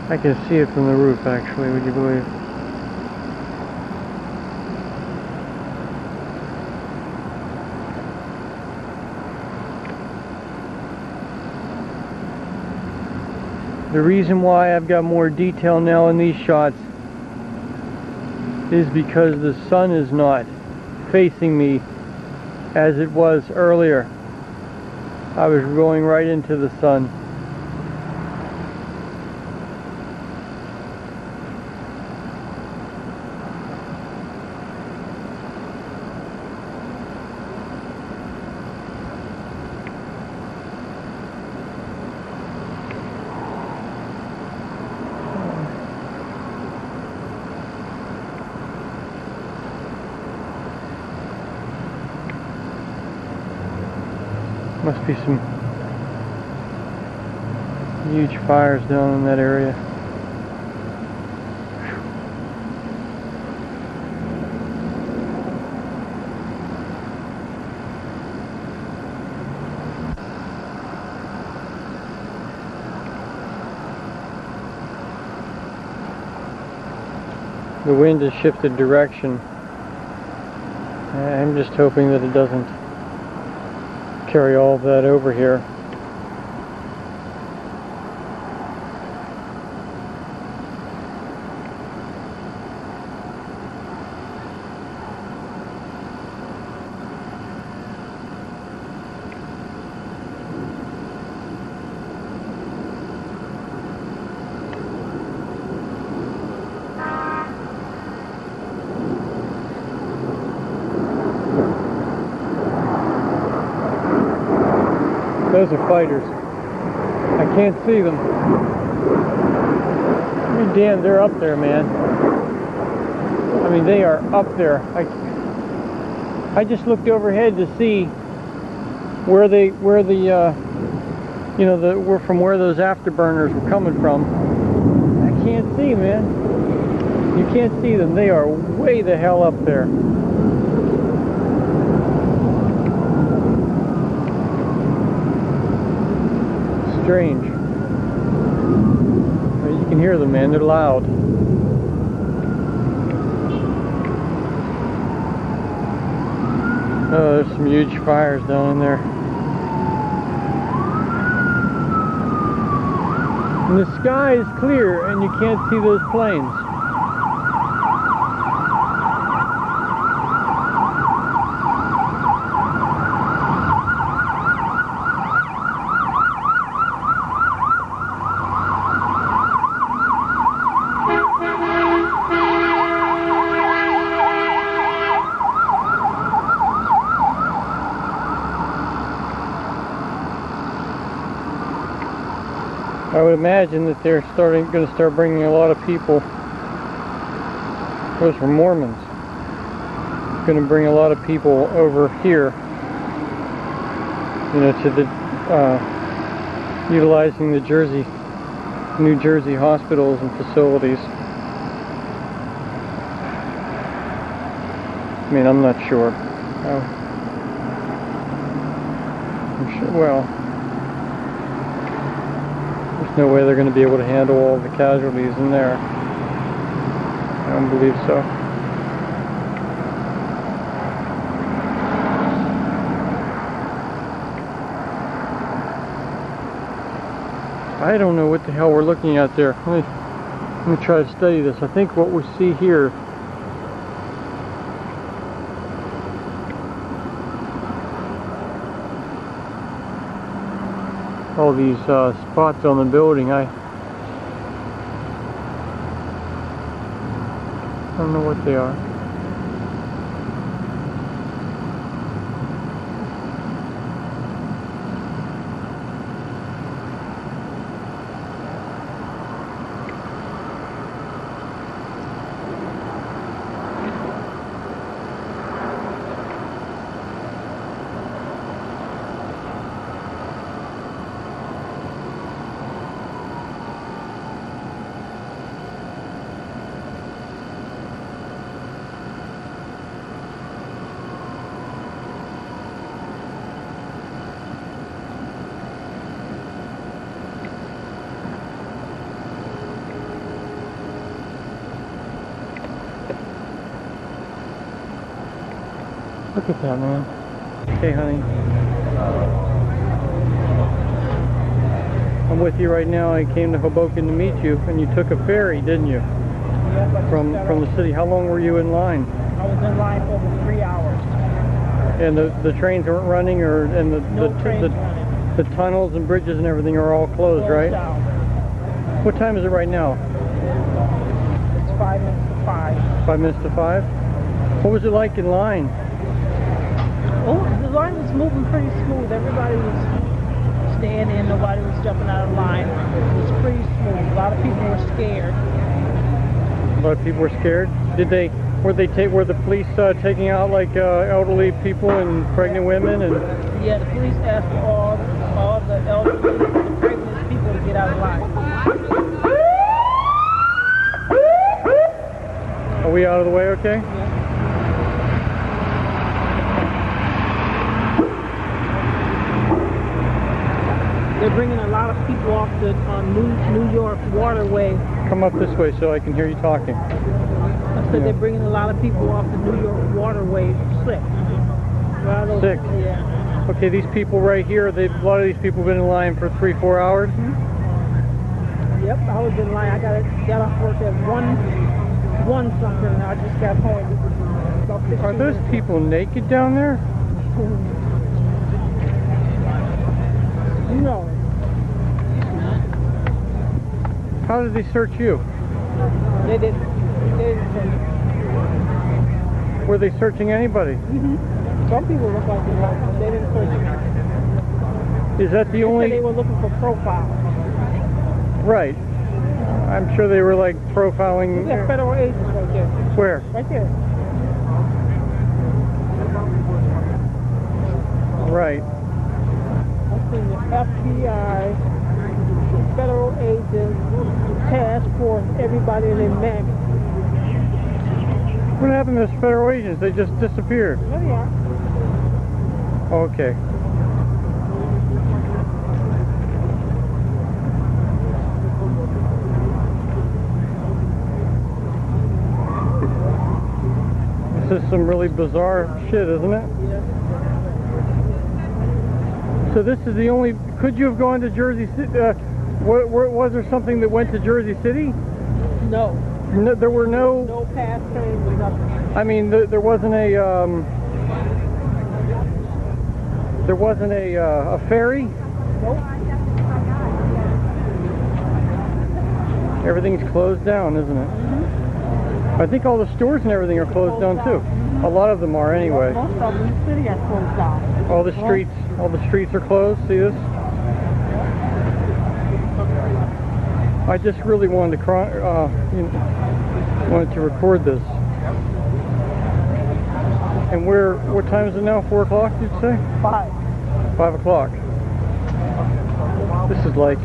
I can see it from the roof, actually, would you believe? The reason why I've got more detail now in these shots is because the sun is not facing me as it was earlier. I was going right into the sun. Must be some huge fires down in that area. The wind has shifted direction. I'm just hoping that it doesn't carry all of that over here. Those are fighters. I can't see them. I mean, damn, they're up there, man. I mean, they are up there. I just looked overhead to see where the you know, from where those afterburners were coming from. I can't see, man. You can't see them. They are way the hell up there. Strange. You can hear them, man. They're loud. Oh, there's some huge fires down in there. And the sky is clear and you can't see those planes. I would imagine that they're going to start bringing a lot of people. Those were Mormons. Going to bring a lot of people over here, you know, to the utilizing the New Jersey hospitals and facilities. I mean, I'm not sure. I'm sure. Well. There's no way they're going to be able to handle all the casualties in there. I don't believe so. I don't know what the hell we're looking at there. Let me try to study this. I think what we see here all these spots on the building, I don't know what they are. Look at that, man. Okay, honey. I'm with you right now. I came to Hoboken to meet you, and you took a ferry, didn't you? Yes, from the city. How long were you in line? I was in line for over 3 hours. And the trains weren't running, and No trains running. the tunnels and bridges and everything are all closed, right? Down. What time is it right now? It's 5 minutes to 5. 5 minutes to 5? What was it like in line? Oh, the line was moving pretty smooth. Everybody was staying in. Nobody was jumping out of line. It was pretty smooth. A lot of people were scared. A lot of people were scared. Were the police taking out like elderly people and pregnant women and? Yeah, the police asked for all the elderly, the pregnant people to get out of line. Are we out of the way? Okay. Yeah. They're bringing a lot of people off the New York waterway. Come up this way so I can hear you talking. I said they're bringing a lot of people off the New York waterway sick. Sick? Yeah. Okay, these people right here, a lot of these people have been in line for 3-4 hours? Mm-hmm. Yep, I was in line. I got off work at 1 something and I just got home. About 15 Are those minutes. people naked down there? No. How did they search you? They didn't search. Were they searching anybody? Mm-hmm. Some people look like they didn't search. Is that the They only? said they were looking for profiles. Right. I'm sure they were like profiling. They're federal agents right there. Where? Right there. Right. I've seen the FBI, the federal agents, the task force, everybody in their mammoth. What happened to those federal agents? They just disappeared. There they are. Okay. This is some really bizarre shit, isn't it? So this is the only. Could you have gone to Jersey City? Was there something that went to Jersey City? No. No, there were no. No pass trains or nothing. I mean, there wasn't a. There wasn't a ferry. Nope. Everything's closed down, isn't it? Mm-hmm. I think all the stores and everything are closed down too. A lot of them are anyway. Most of them in the city are closed down. All the streets are closed. See this? I just really wanted to wanted to record this. And what time is it now? 4 o'clock, did you say? 5. 5 o'clock. This is like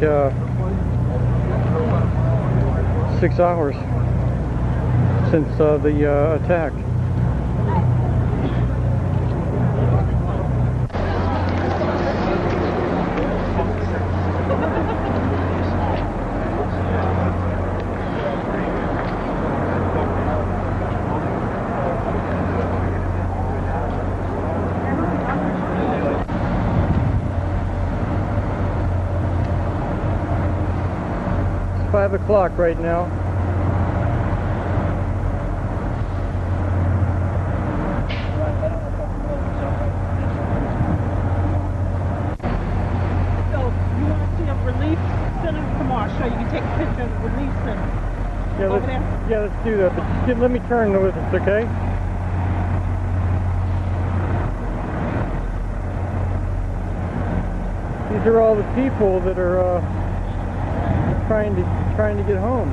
6 hours since the attack. It's 5 o'clock right now. Yeah, let's do that, but just let me turn with us, okay? These are all the people that are trying to get home.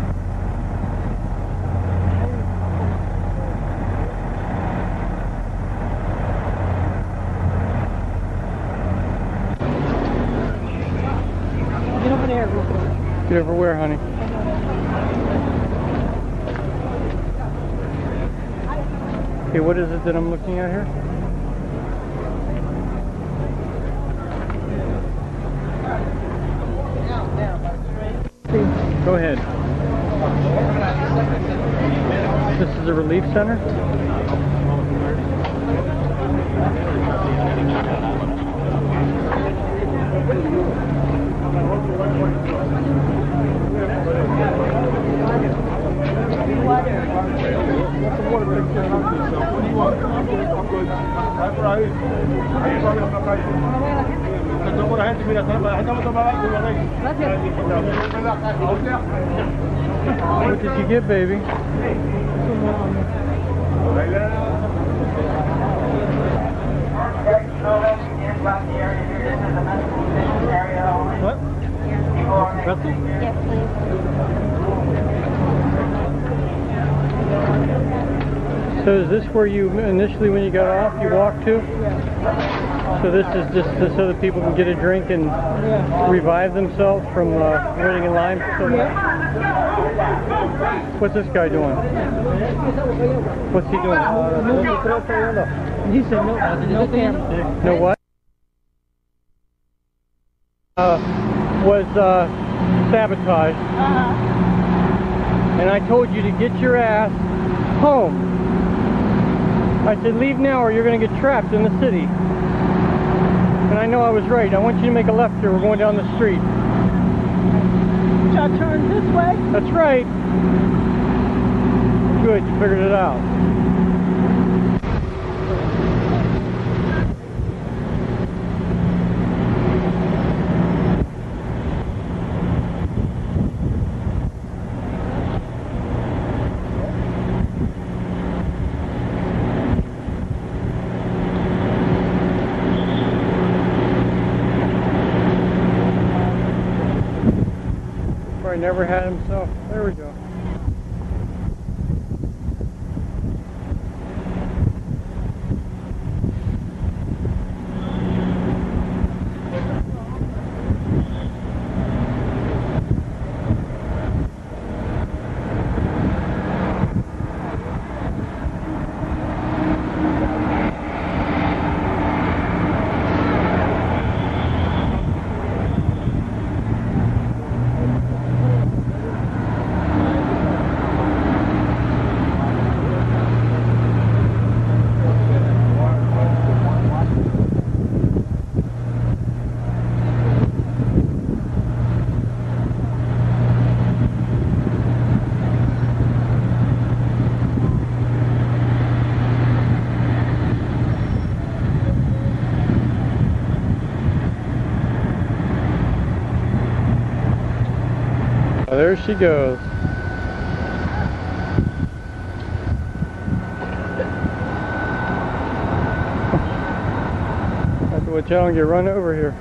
Get over there real quick. Get over where, honey? Okay, what is it that I'm looking at here? Go ahead. This is a relief center? What did you get, baby? What? Yes, please. So is this where you initially, when you got off, you walked to? So this is just so that people can get a drink and revive themselves from waiting in line? What's this guy doing? What's he doing? He said no camera. No what? Was sabotaged. And I told you to get your ass home. I said leave now or you're going to get trapped in the city. And I know I was right. I want you to make a left here. We're going down the street. Shall I turn this way? That's right. Good, you figured it out. Probably never had himself. There we go. There she goes. Have to watch out and get run over here.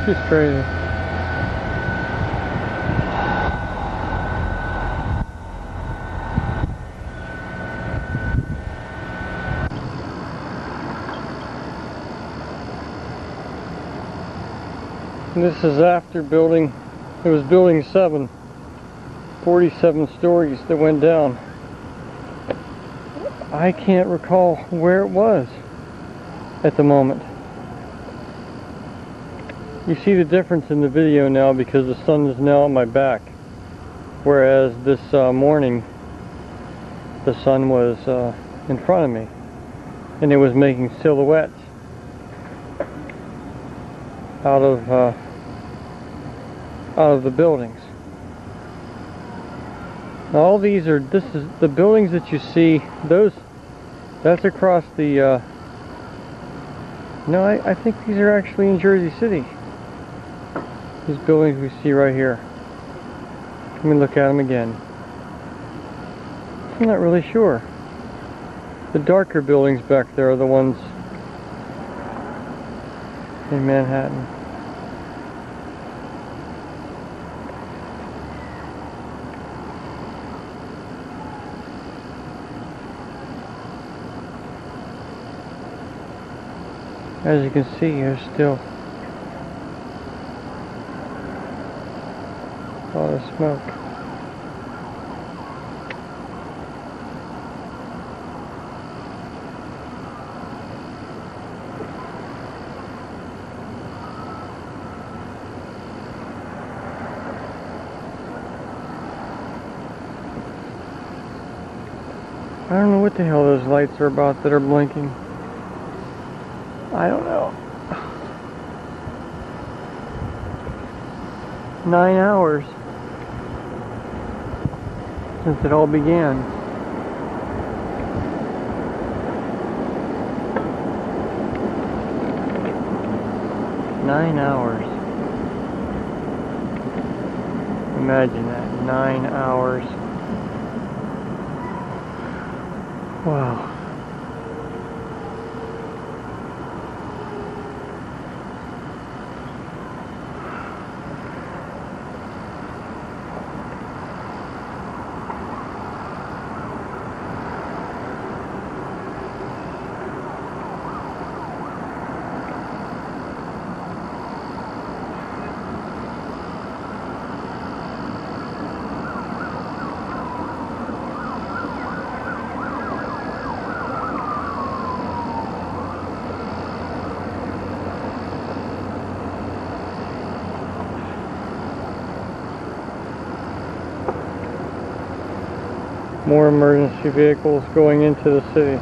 She's crazy. This is after building, it was building 7, 47 stories that went down. I can't recall where it was at the moment. You see the difference in the video now because the sun is now on my back, whereas this morning the sun was in front of me and it was making silhouettes out of the buildings. Now all these are, this is the buildings that you see, that's across the no, I think these are actually in Jersey City. These buildings we see right here. Let me look at them again. I'm not really sure. The darker buildings back there are the ones in Manhattan. As you can see, there's still a lot of smoke. I don't know what the hell those lights are about that are blinking. I don't know. 9 hours since it all began. Nine hours. Imagine that. 9 hours. Wow. More emergency vehicles going into the city.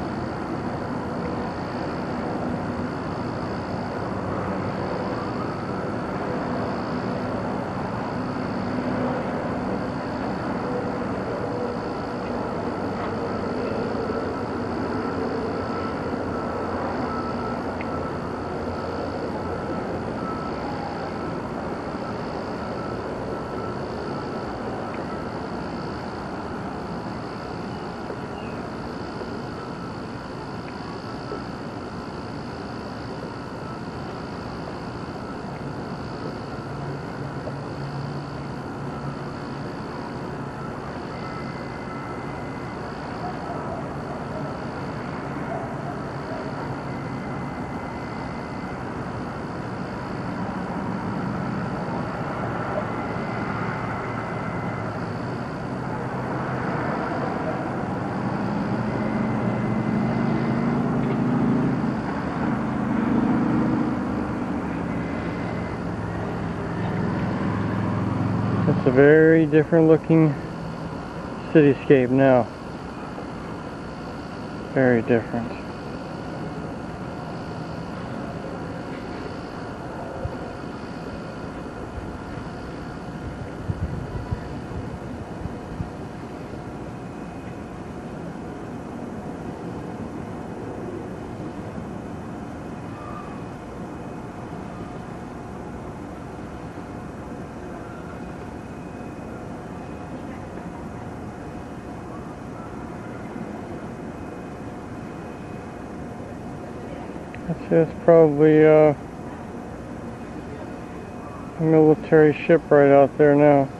a very different looking cityscape now. Very different. It's probably a military ship right out there now.